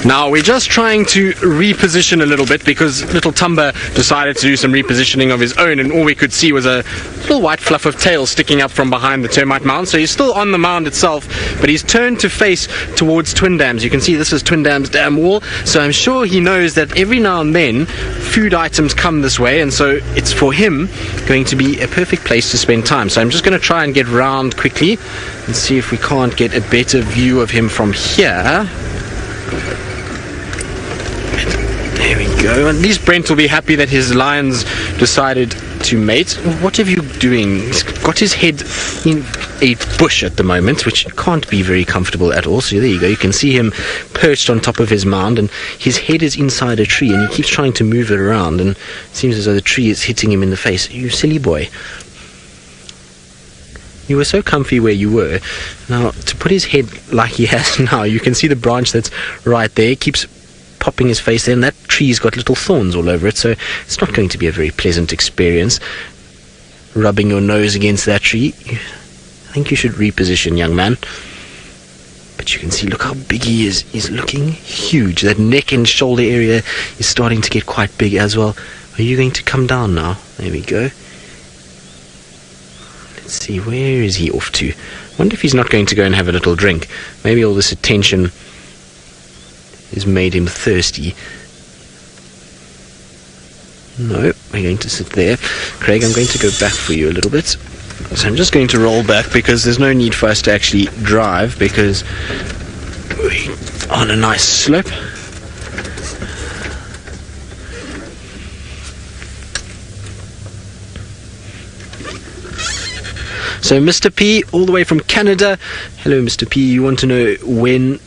Now we're just trying to reposition a little bit because little Thamba decided to do some repositioning of his own, and all we could see was a little white fluff of tail sticking up from behind the termite mound. So he's still on the mound itself, but he's turned to face towards Twin Dams. You can see this is Twin Dams dam wall, so I'm sure he knows that every now and then food items come this way, and so it's for him going to be a perfect place to spend time. So I'm just going to try and get round quickly and see if we can't get a better view of him from here. There we go. At least Brent will be happy that his lions decided to mate. What are you doing? He's got his head in a bush at the moment, which can't be very comfortable at all. So there you go. You can see him perched on top of his mound, and his head is inside a tree, and he keeps trying to move it around, and it seems as though the tree is hitting him in the face. You silly boy. You were so comfy where you were. Now, to put his head like he has now, you can see the branch that's right there. He keeps popping his face there, and that tree's got little thorns all over it, so it's not going to be a very pleasant experience rubbing your nose against that tree. I think you should reposition, young man. But you can see, look how big he is. He's looking huge. That neck and shoulder area is starting to get quite big as well. Are you going to come down now? There we go. Let's see, where is he off to? I wonder if he's not going to go and have a little drink. Maybe all this attention has made him thirsty. No, we're going to sit there. Craig, I'm going to go back for you a little bit. So I'm just going to roll back because there's no need for us to actually drive because we're on a nice slope. So Mr. P, all the way from Canada. Hello, Mr. P. You want to know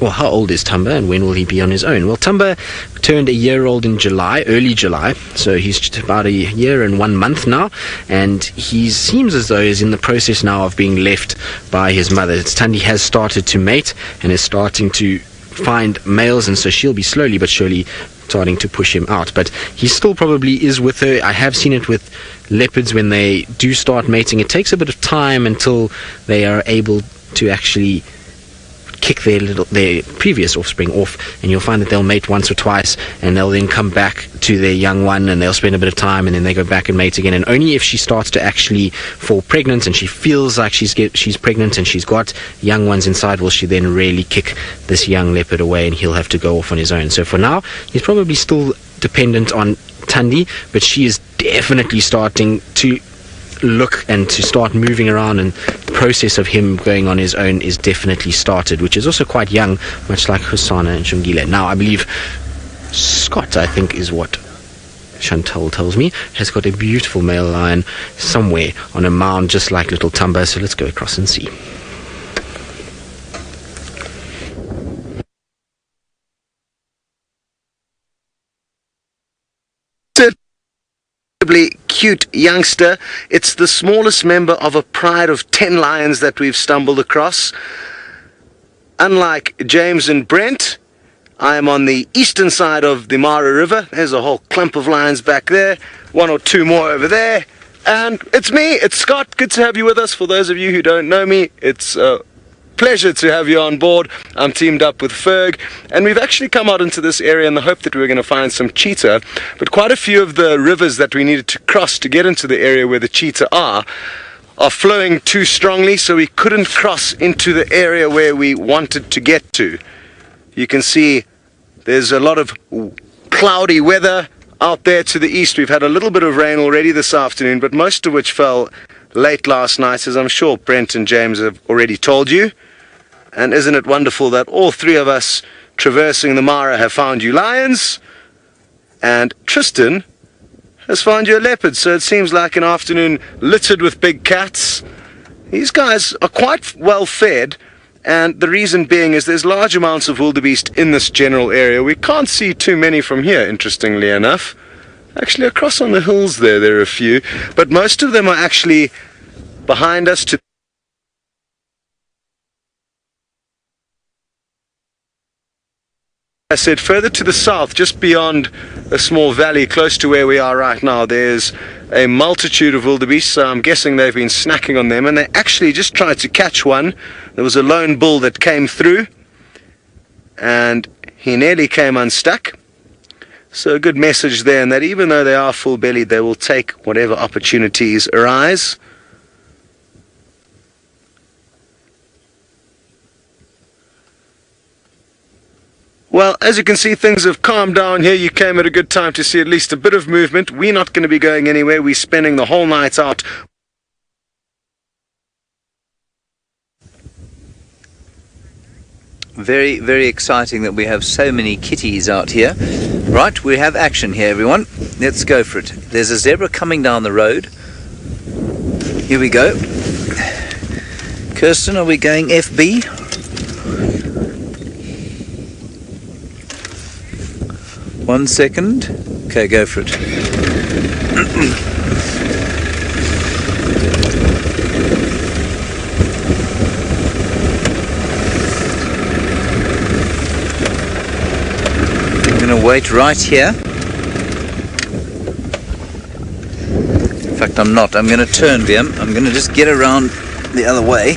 how old is Thamba and when will he be on his own? Well, Thamba turned a year old in July, early July, so he's just about a year and 1 month now, and he seems as though he's in the process now of being left by his mother. Thandi has started to mate and is starting to find males, and so she'll be slowly but surely starting to push him out, but he still probably is with her. I have seen it with leopards when they do start mating. It takes a bit of time until they are able to actually kick their previous offspring off, and you'll find that they'll mate once or twice, and they'll then come back to their young one, and they'll spend a bit of time, and then they go back and mate again. And only if she starts to actually fall pregnant and she feels like she's pregnant and she's got young ones inside will she then really kick this young leopard away, and he'll have to go off on his own. So for now, he's probably still dependent on Thandi, but she is definitely starting to look and to start moving around, and the process of him going on his own is definitely started, which is also quite young, much like Hosanna and Shungile. Now I believe Scott, I think is what Chantal tells me, has got a beautiful male lion somewhere on a mound just like little Thamba, so let's go across and see. Cute youngster. It's the smallest member of a pride of 10 lions that we've stumbled across. Unlike James and Brent, I am on the eastern side of the Mara River. There's a whole clump of lions back there, one or two more over there, and it's me, it's Scott. Good to have you with us. For those of you who don't know me, it's pleasure to have you on board. I'm teamed up with Ferg, and we've actually come out into this area in the hope that we were going to find some cheetah, but quite a few of the rivers that we needed to cross to get into the area where the cheetah are flowing too strongly, so we couldn't cross into the area where we wanted to get to. You can see there's a lot of cloudy weather out there to the east. We've had a little bit of rain already this afternoon, but most of which fell late last night, as I'm sure Brent and James have already told you. And isn't it wonderful that all three of us traversing the Mara have found you lions, and Tristan has found you a leopard, so it seems like an afternoon littered with big cats. These guys are quite well fed, and the reason being is there's large amounts of wildebeest in this general area. We can't see too many from here, interestingly enough. Actually, across on the hills there are a few, but most of them are actually behind us to I said further to the south, just beyond a small valley close to where we are right now, there's a multitude of wildebeest, so I'm guessing they've been snacking on them, and they actually just tried to catch one. There was a lone bull that came through, and he nearly came unstuck. So a good message there, and that even though they are full-bellied, they will take whatever opportunities arise. Well, as you can see, things have calmed down here. You came at a good time to see at least a bit of movement. We're not going to be going anywhere. We're spending the whole night out. Very, very exciting that we have so many kitties out here. Right, we have action here, everyone. Let's go for it. There's a zebra coming down the road. Here we go. Kirsten, are we going FB? One second. Okay, go for it. I'm going to wait right here. In fact, I'm not. I'm going to turn them. I'm going to just get around the other way.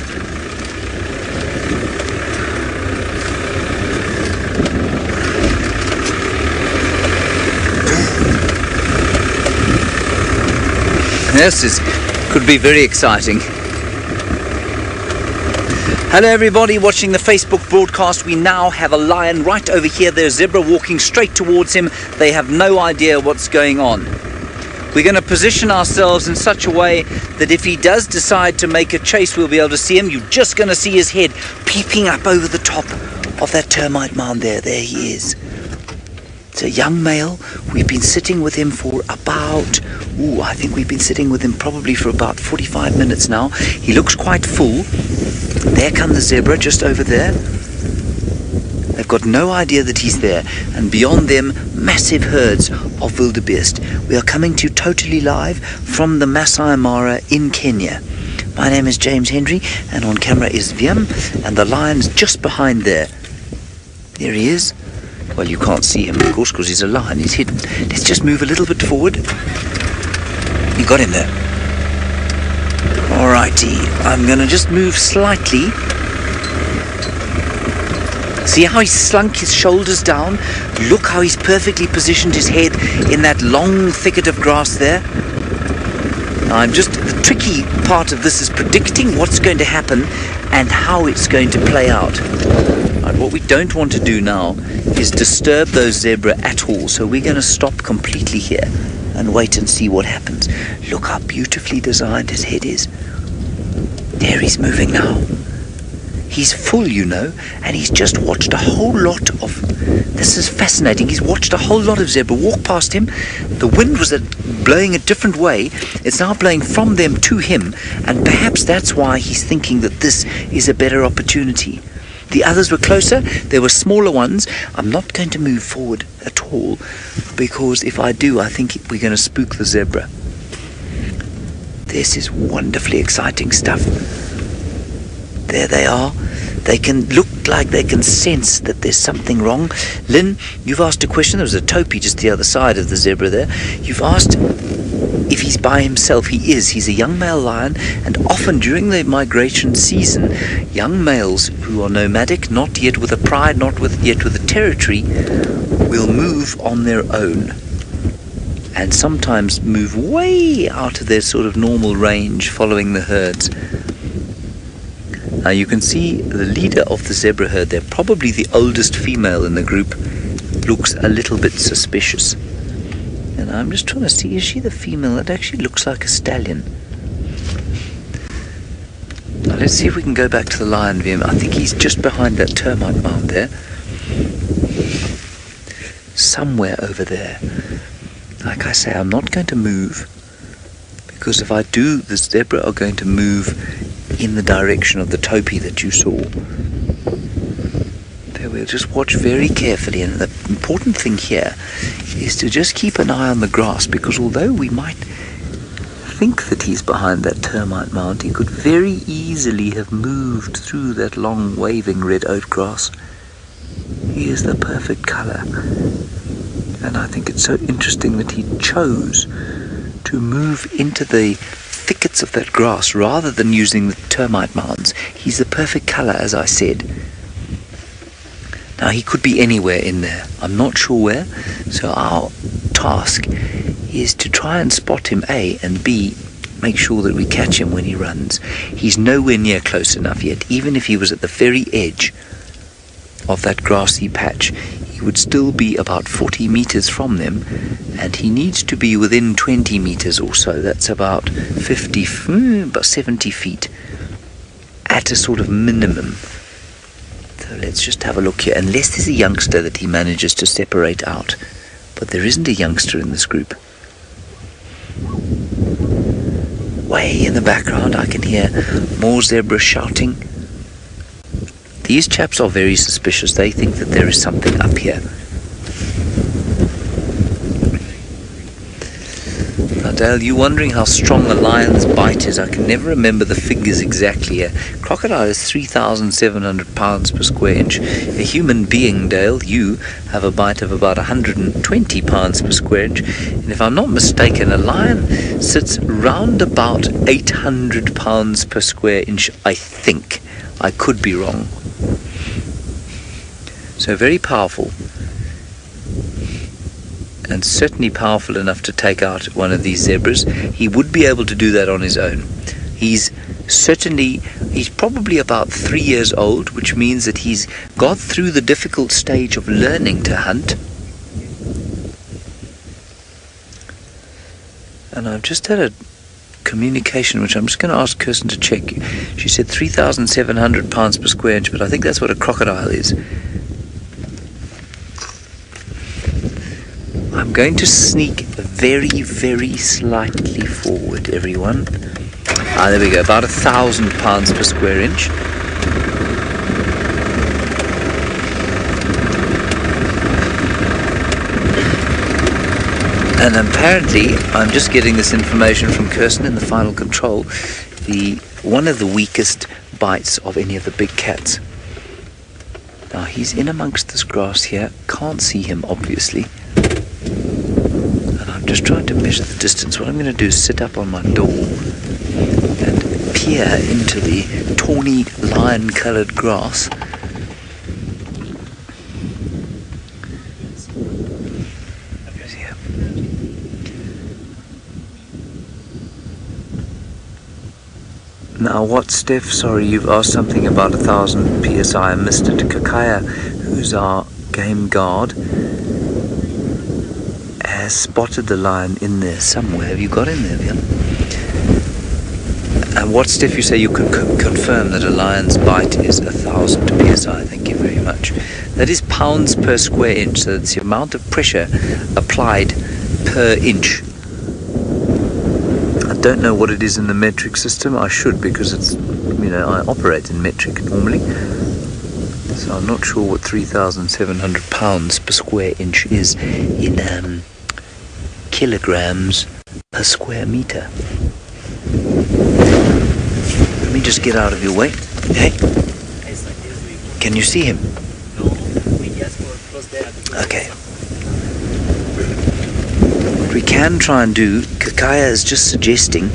This could be very exciting. Hello everybody watching the Facebook broadcast. We now have a lion right over here. There's a zebra walking straight towards him. They have no idea what's going on. We're going to position ourselves in such a way that if he does decide to make a chase, we'll be able to see him. You're just going to see his head peeping up over the top of that termite mound there. There he is. It's a young male. We've been sitting with him for about, I think we've been sitting with him probably for about 45 minutes now. He looks quite full. There come the zebra just over there. They've got no idea that he's there. And beyond them, massive herds of wildebeest. We are coming to you totally live from the Masai Mara in Kenya. My name is James Hendry, and on camera is Wiem, and the lion's just behind there. There he is. Well, you can't see him, of course, because he's a lion. He's hidden. Let's just move a little bit forward. You got him there. Alrighty. I'm going to just move slightly. See how he slunk his shoulders down? Look how he's perfectly positioned his head in that long thicket of grass there. Now the tricky part of this is predicting what's going to happen and how it's going to play out. Right, what we don't want to do now is disturb those zebra at all, so we're going to stop completely here and wait and see what happens. Look how beautifully designed his head is. There, he's moving now. He's full, you know, and he's just watched a whole lot of... This is fascinating. He's watched a whole lot of zebra walk past him. The wind was blowing a different way. It's now blowing from them to him, and perhaps that's why he's thinking that this is a better opportunity. The others were closer. There were smaller ones. I'm not going to move forward at all, because if I do, I think we're going to spook the zebra. This is wonderfully exciting stuff. There they are. They can look like they can sense that there's something wrong. Lynn, you've asked a question. There was a topee just the other side of the zebra there. You've asked if he's by himself. He is. He's a young male lion, and often during the migration season, young males who are nomadic, not yet with a pride, yet with a territory, will move on their own, and sometimes move way out of their sort of normal range, following the herds. Now you can see the leader of the zebra herd there, probably the oldest female in the group, looks a little bit suspicious. And I'm just trying to see, is she the female? It actually looks like a stallion. Now let's see if we can go back to the lion view. I think he's just behind that termite mound there. Somewhere over there. Like I say, I'm not going to move, because if I do, the zebra are going to move in the direction of the topee that you saw. There, we'll just watch very carefully, and the important thing here is to just keep an eye on the grass, because although we might think that he's behind that termite mound, he could very easily have moved through that long waving red oat grass. He is the perfect colour, and I think it's so interesting that he chose to move into the thickets of that grass rather than using the termite mounds. He's the perfect colour, as I said. Now he could be anywhere in there. I'm not sure where, so our task is to try and spot him, A, and B, make sure that we catch him when he runs. He's nowhere near close enough yet. Even if he was at the very edge of that grassy patch, he would still be about 40 meters from them, and he needs to be within 20 meters or so. That's about 70 feet at a sort of minimum. So let's just have a look here, unless there's a youngster that he manages to separate out. But there isn't a youngster in this group. Way in the background I can hear more zebras shouting. These chaps are very suspicious. They think that there is something up here. Now Dale, you wondering how strong a lion's bite is? I can never remember the figures exactly here. Crocodile is 3,700 pounds per square inch. A human being, Dale, you have a bite of about 120 pounds per square inch. And if I'm not mistaken, a lion sits round about 800 pounds per square inch, I think. I could be wrong. So very powerful, and certainly powerful enough to take out one of these zebras. He would be able to do that on his own. He's probably about 3 years old, which means that he's got through the difficult stage of learning to hunt. And I've just had a communication, which I'm just going to ask Kirsten to check. She said 3,700 pounds per square inch, but I think that's what a crocodile is. I'm going to sneak very, very slightly forward, everyone. There we go, about 1,000 pounds per square inch. And apparently, I'm just getting this information from Kirsten in the final control, one of the weakest bites of any of the big cats. Now, he's in amongst this grass here. Can't see him, obviously. And I'm just trying to measure the distance. What I'm going to do is sit up on my door and peer into the tawny lion-coloured grass Now what, Steph? Sorry, you've asked something about 1,000 psi. I missed it. Kakaya, who's our game guard, has spotted the lion in there somewhere. Have you got him there, Bill? And what, Steph, you say you can confirm that a lion's bite is 1,000 psi. Thank you very much. That is pounds per square inch, so that's the amount of pressure applied per inch. I don't know what it is in the metric system. I should, because it's, I operate in metric normally. So I'm not sure what 3,700 pounds per square inch is in kilograms per square meter. Let me just get out of your way. Hey, can you see him? Okay. What we can try and do, Kakaya is just suggesting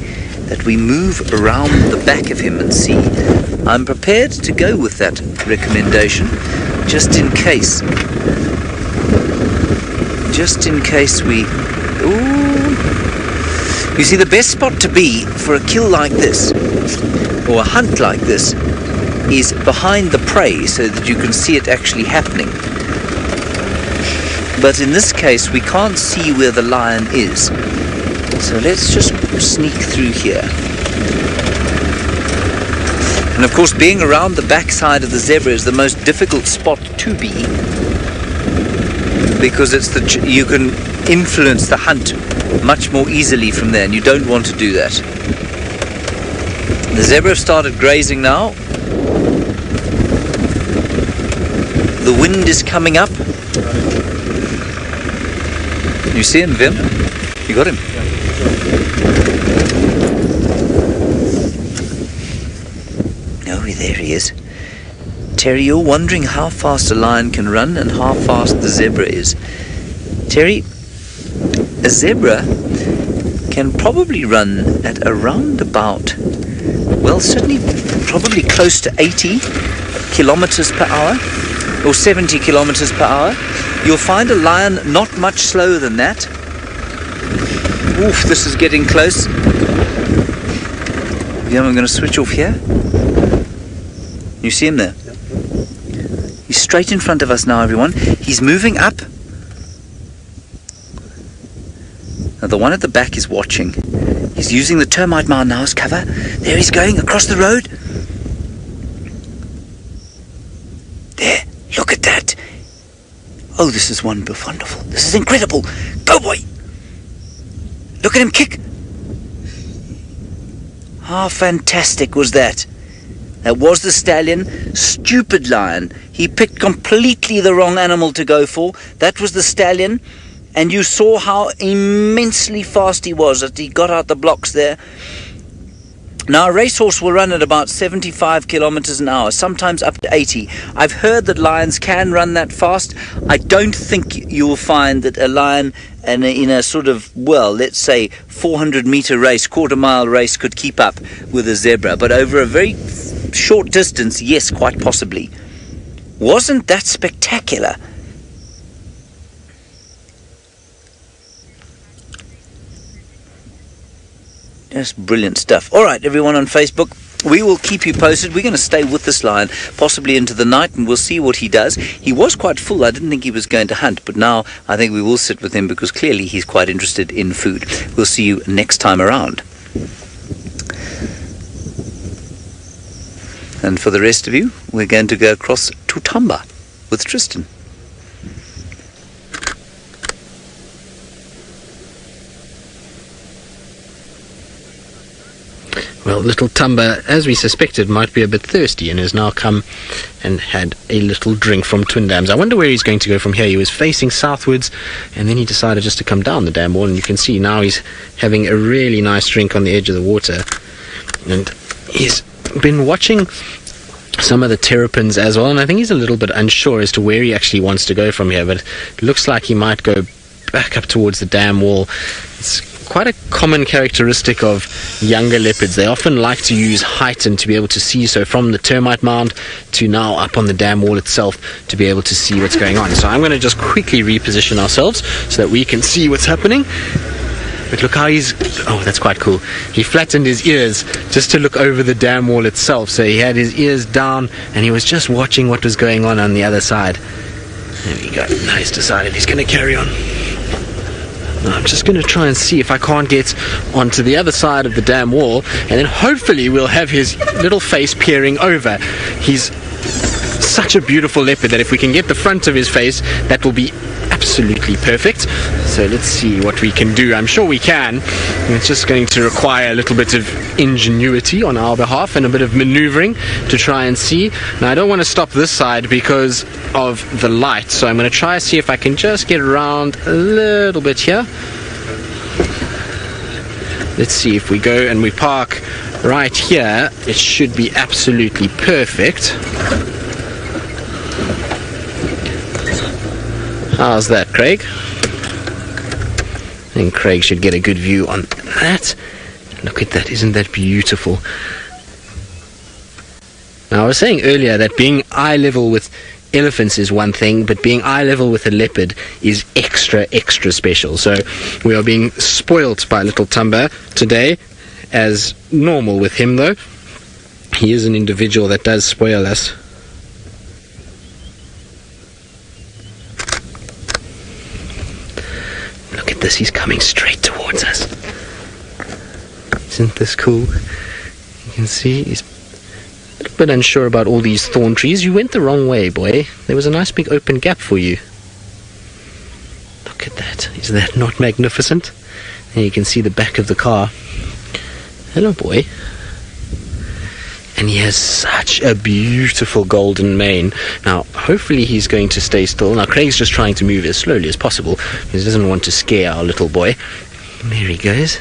that we move around the back of him and see. I'm prepared to go with that recommendation, just in case. Just in case we... Ooh. You see, the best spot to be for a kill like this, or a hunt like this, is behind the prey so that you can see it actually happening. But in this case, we can't see where the lion is. So let's just sneak through here. And of course, being around the backside of the zebra is the most difficult spot to be, because it's you can influence the hunt much more easily from there, and you don't want to do that. The zebra have started grazing now. The wind is coming up. You see him, Vim? You got him? Oh, there he is. Terry, you're wondering how fast a lion can run and how fast the zebra is. Terry, a zebra can probably run at around about, well, certainly probably close to 80 kilometers per hour or 70 kilometers per hour. You'll find a lion not much slower than that. Oof, this is getting close. Yeah, I'm going to switch off here. You see him there? He's straight in front of us now, everyone. He's moving up. Now, the one at the back is watching. He's using the termite mound now as cover. There he's going across the road. There, look at that. Oh, this is wonderful. This is incredible. Go, boy. Look at him kick. How fantastic was that? That was the stallion. Stupid lion. He picked completely the wrong animal to go for. That was the stallion. And you saw how immensely fast he was as he got out the blocks there. Now, a racehorse will run at about 75 kilometers an hour, sometimes up to 80. I've heard that lions can run that fast. I don't think you'll find that a lion in a sort of, well, let's say 400-meter race, quarter-mile race, could keep up with a zebra. But over a very short distance, yes, quite possibly. Wasn't that spectacular? Just brilliant stuff. All right, everyone on Facebook, we will keep you posted. We're going to stay with this lion possibly into the night, and we'll see what he does. He was quite full. I didn't think he was going to hunt, but now I think we will sit with him because clearly he's quite interested in food. We'll see you next time around. And for the rest of you, we're going to go across to Thamba with Tristan. Well, little Thamba, as we suspected, might be a bit thirsty and has now come and had a little drink from Twin Dams. I wonder where he's going to go from here. He was facing southwards and then he decided just to come down the dam wall, and you can see now he's having a really nice drink on the edge of the water. And he's been watching some of the terrapins as well, and I think he's a little bit unsure as to where he actually wants to go from here, but it looks like he might go back up towards the dam wall. It's quite a common characteristic of younger leopards. They often like to use height and to be able to see, so from the termite mound to now up on the dam wall itself to be able to see what's going on. So I'm going to just quickly reposition ourselves so that we can see what's happening. But look how he's... Oh, that's quite cool. He flattened his ears just to look over the dam wall itself. So he had his ears down and he was just watching what was going on the other side. There we go. Now he's decided he's going to carry on. Now I'm just going to try and see if I can't get onto the other side of the dam wall, and then hopefully we'll have his little face peering over. He's such a beautiful leopard that if we can get the front of his face, that will be absolutely perfect. So let's see what we can do. I'm sure we can. And it's just going to require a little bit of ingenuity on our behalf and a bit of maneuvering to try and see. Now I don't want to stop this side because of the light, so I'm going to try and see if I can just get around a little bit here. Let's see, if we go and we park right here, it should be absolutely perfect. How's that, Craig? I think Craig should get a good view on that. Look at that, isn't that beautiful? Now I was saying earlier that being eye level with elephants is one thing, but being eye level with a leopard is extra special. So we are being spoilt by little Thamba today, as normal with him though. He is an individual that does spoil us. Look at this, he's coming straight towards us. Isn't this cool? You can see he's a little bit unsure about all these thorn trees. You went the wrong way, boy. There was a nice big open gap for you. Look at that. Is that not magnificent? And you can see the back of the car. Hello, boy. And he has such a beautiful golden mane. Now, hopefully he's going to stay still. Now, Craig's just trying to move as slowly as possible because he doesn't want to scare our little boy. There he goes.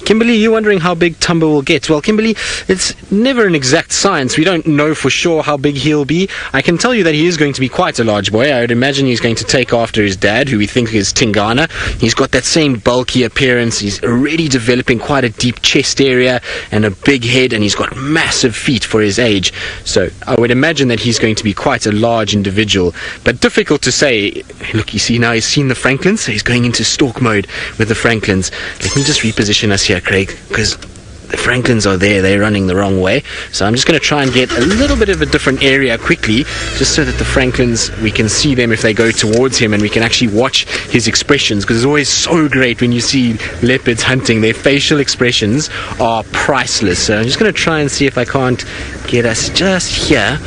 Kimberly, you're wondering how big Thamba will get. Well, Kimberly, it's never an exact science. We don't know for sure how big he'll be. I can tell you that he is going to be quite a large boy. I would imagine he's going to take after his dad, who we think is Tingana. He's got that same bulky appearance. He's already developing quite a deep chest area and a big head, and he's got massive feet for his age. So I would imagine that he's going to be quite a large individual, but difficult to say. Look, you see now he's seen the Franklins, so he's going into stalk mode with the Franklins. Let me just reposition us here, Craig, because the Franklins are there. They're running the wrong way, so I'm just going to try and get a little bit of a different area quickly, just so that the Franklins, we can see them if they go towards him, and we can actually watch his expressions, because it's always so great when you see leopards hunting. Their facial expressions are priceless. So I'm just going to try and see if I can't get us just here.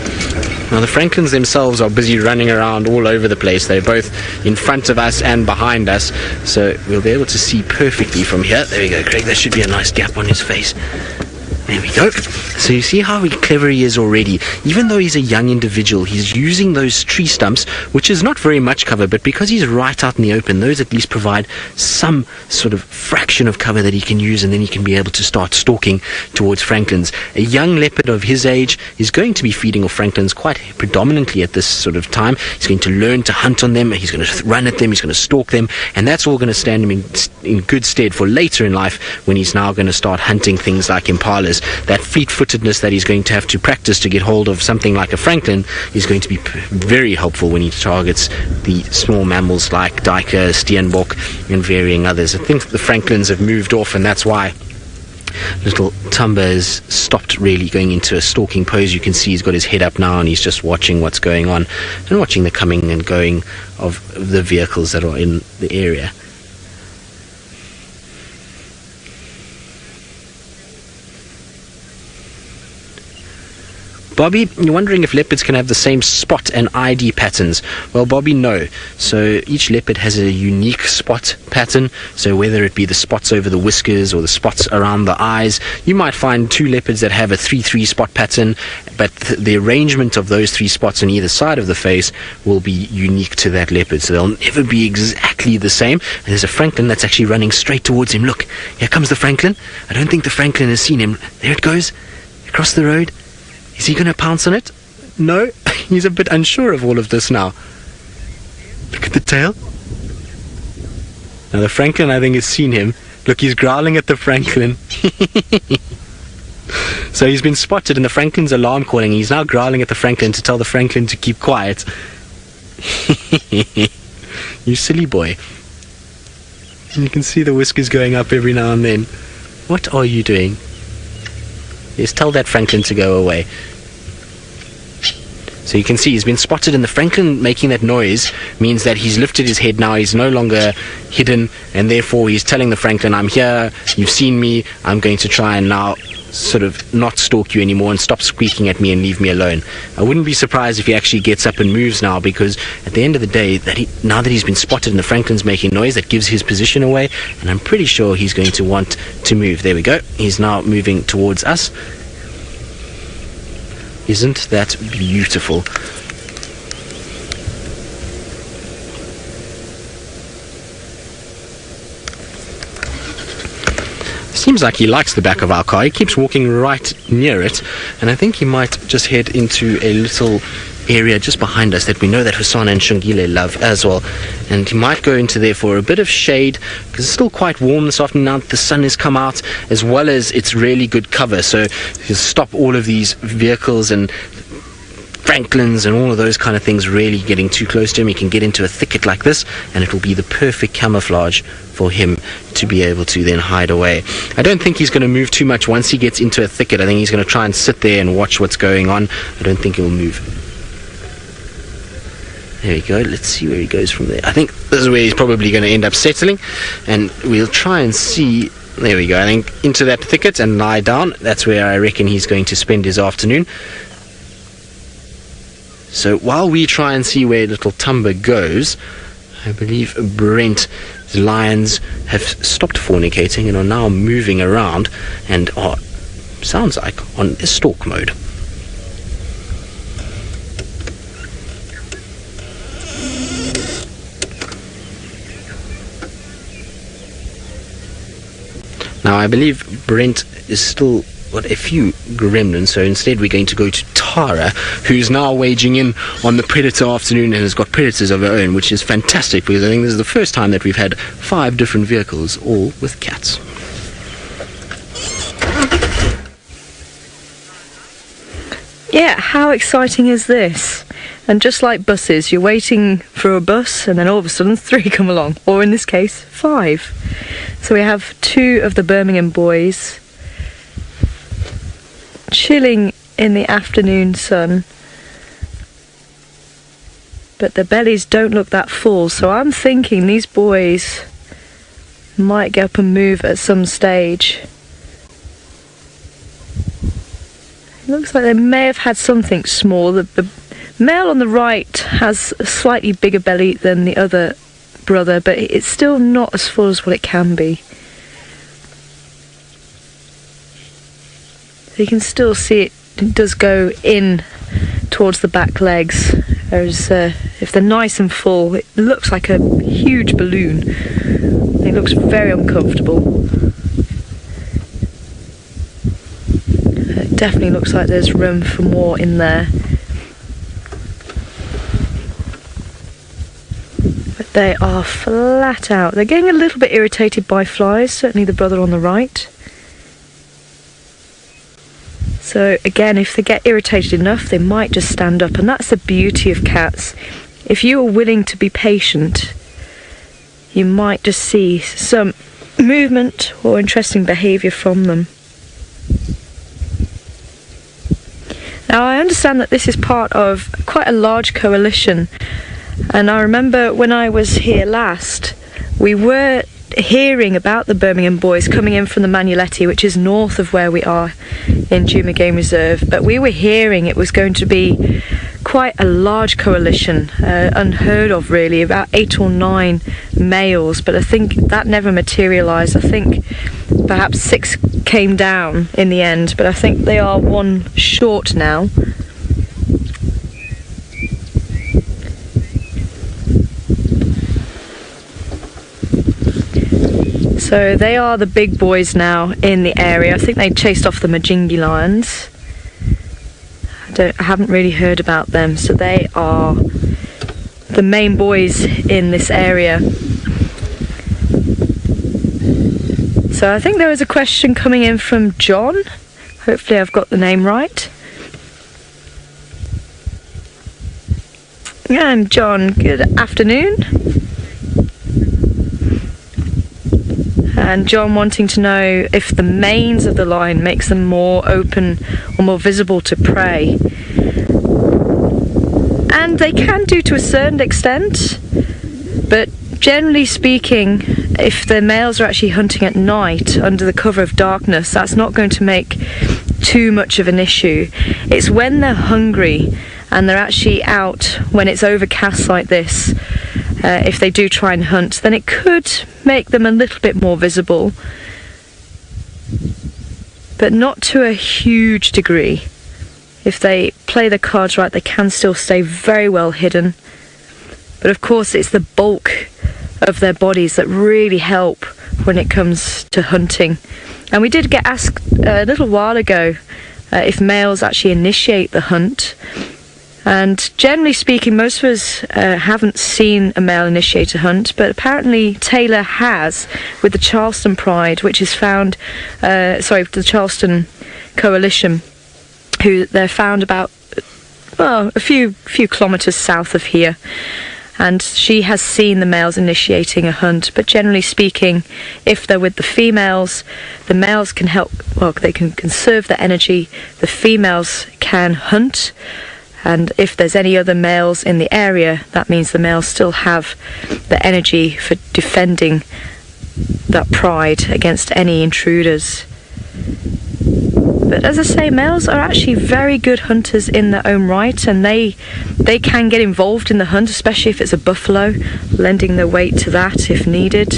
Now the Franklins themselves are busy running around all over the place. They're both in front of us and behind us, so we'll be able to see perfectly from here. There we go, Craig. There should be a nice gap on his face. There we go. So you see how clever he is already. Even though he's a young individual, he's using those tree stumps, which is not very much cover, but because he's right out in the open, those at least provide some sort of fraction of cover that he can use, and then he can be able to start stalking towards Franklins. A young leopard of his age is going to be feeding off Franklins quite predominantly at this sort of time. He's going to learn to hunt on them, he's going to run at them, he's going to stalk them, and that's all going to stand him in good stead for later in life, when he's now going to start hunting things like impalas. That fleet-footedness that he's going to have to practice to get hold of something like a Franklin is going to be very helpful when he targets the small mammals like duiker, steenbok, and varying others. I think the Franklins have moved off, and that's why little Thamba has stopped really going into a stalking pose. You can see he's got his head up now, and he's just watching what's going on and watching the coming and going of the vehicles that are in the area. Bobby, you're wondering if leopards can have the same spot and ID patterns. Well, Bobby, no. So each leopard has a unique spot pattern. So whether it be the spots over the whiskers or the spots around the eyes, you might find two leopards that have a 3-3 spot pattern, but the arrangement of those 3 spots on either side of the face will be unique to that leopard. So they'll never be exactly the same. And there's a Franklin that's actually running straight towards him. Look, here comes the Franklin. I don't think the Franklin has seen him. There it goes, across the road. Is he going to pounce on it? No, he's a bit unsure of all of this now. Look at the tail. Now the Franklin, I think, has seen him. Look, he's growling at the Franklin. So he's been spotted, and the Franklin's alarm calling. He's now growling at the Franklin to tell the Franklin to keep quiet. You silly boy. And you can see the whiskers going up every now and then. What are you doing? Yes, tell that Franklin to go away. So you can see he's been spotted, and the Franklin making that noise means that he's lifted his head now. He's no longer hidden, and therefore he's telling the Franklin, I'm here, you've seen me, I'm going to try and now sort of not stalk you anymore and stop squeaking at me and leave me alone. I wouldn't be surprised if he actually gets up and moves now, because at the end of the day, now that he's been spotted and the Franklin's making noise, that gives his position away, and I'm pretty sure he's going to want to move. There we go. He's now moving towards us. Isn't that beautiful? Seems like he likes the back of our car. He keeps walking right near it, and I think he might just head into a little area just behind us that we know that Husana and Shungile love as well, and he might go into there for a bit of shade, because it's still quite warm this afternoon now that the sun has come out, as well as it's really good cover, so he'll stop all of these vehicles and Franklins and all of those kind of things really getting too close to him. He can get into a thicket like this, and it will be the perfect camouflage for him to be able to then hide away. I don't think he's going to move too much once he gets into a thicket. I think he's going to try and sit there and watch what's going on. I don't think he'll move. There we go. Let's see where he goes from there. I think this is where he's probably going to end up settling, and we'll try and see. There we go. I think into that thicket and lie down. That's where I reckon he's going to spend his afternoon. So while we try and see where little Thamba goes, I believe Brent's lions have stopped fornicating and are now moving around and are, sounds like, on a stalk mode. Now I believe Brent is still got a few gremlins, so instead we're going to go to Tara, who's now waging in on the predator afternoon and has got predators of her own, which is fantastic, because I think this is the first time that we've had 5 different vehicles, all with cats. Yeah, how exciting is this? And just like buses, you're waiting for a bus and then all of a sudden 3 come along, or in this case 5. So we have 2 of the Birmingham boys chilling in the afternoon sun, but the bellies don't look that full, so I'm thinking these boys might get up and move at some stage. It looks like they may have had something small. The male on the right has a slightly bigger belly than the other brother, but it's still not as full as what it can be. You can still see it does go in towards the back legs, whereas if they're nice and full, it looks like a huge balloon. It looks very uncomfortable. It definitely looks like there's room for more in there. But they are flat out. They're getting a little bit irritated by flies, certainly the brother on the right. So again, if they get irritated enough, they might just stand up, and that's the beauty of cats. If you are willing to be patient, you might just see some movement or interesting behaviour from them. Now I understand that this is part of quite a large coalition, and I remember when I was here last, we were hearing about the Birmingham boys coming in from the Manuletti, which is north of where we are in Djuma Game Reserve, but we were hearing it was going to be quite a large coalition, unheard of really, about 8 or 9 males, but I think that never materialised. I think perhaps 6 came down in the end, but I think they are 1 short now. So they are the big boys now in the area. I think they chased off the Majingi lions. I haven't really heard about them. So they are the main boys in this area. So I think there was a question coming in from John. Hopefully I've got the name right. And John, good afternoon. and John wanting to know if the manes of the lion makes them more open or more visible to prey. And they can do to a certain extent, but generally speaking, if the males are actually hunting at night under the cover of darkness, that's not going to make too much of an issue. It's when they're hungry and they're actually out when it's overcast like this, if they do try and hunt, then it could make them a little bit more visible, but not to a huge degree. If they play the cards right, they can still stay very well hidden. But of course, it's the bulk of their bodies that really help when it comes to hunting. And we did get asked a little while ago if males actually initiate the hunt. And generally speaking, most of us haven't seen a male initiate a hunt, but apparently Taylor has with the Charleston Pride, which is found, the Charleston Coalition, who they're found about a few kilometres south of here. And she has seen the males initiating a hunt, but generally speaking, if they're with the females, the males can help, they can conserve their energy, the females can hunt, and if there's any other males in the area, that means the males still have the energy for defending that pride against any intruders. But as I say, males are actually very good hunters in their own right, and they can get involved in the hunt, especially if it's a buffalo, lending their weight to that if needed.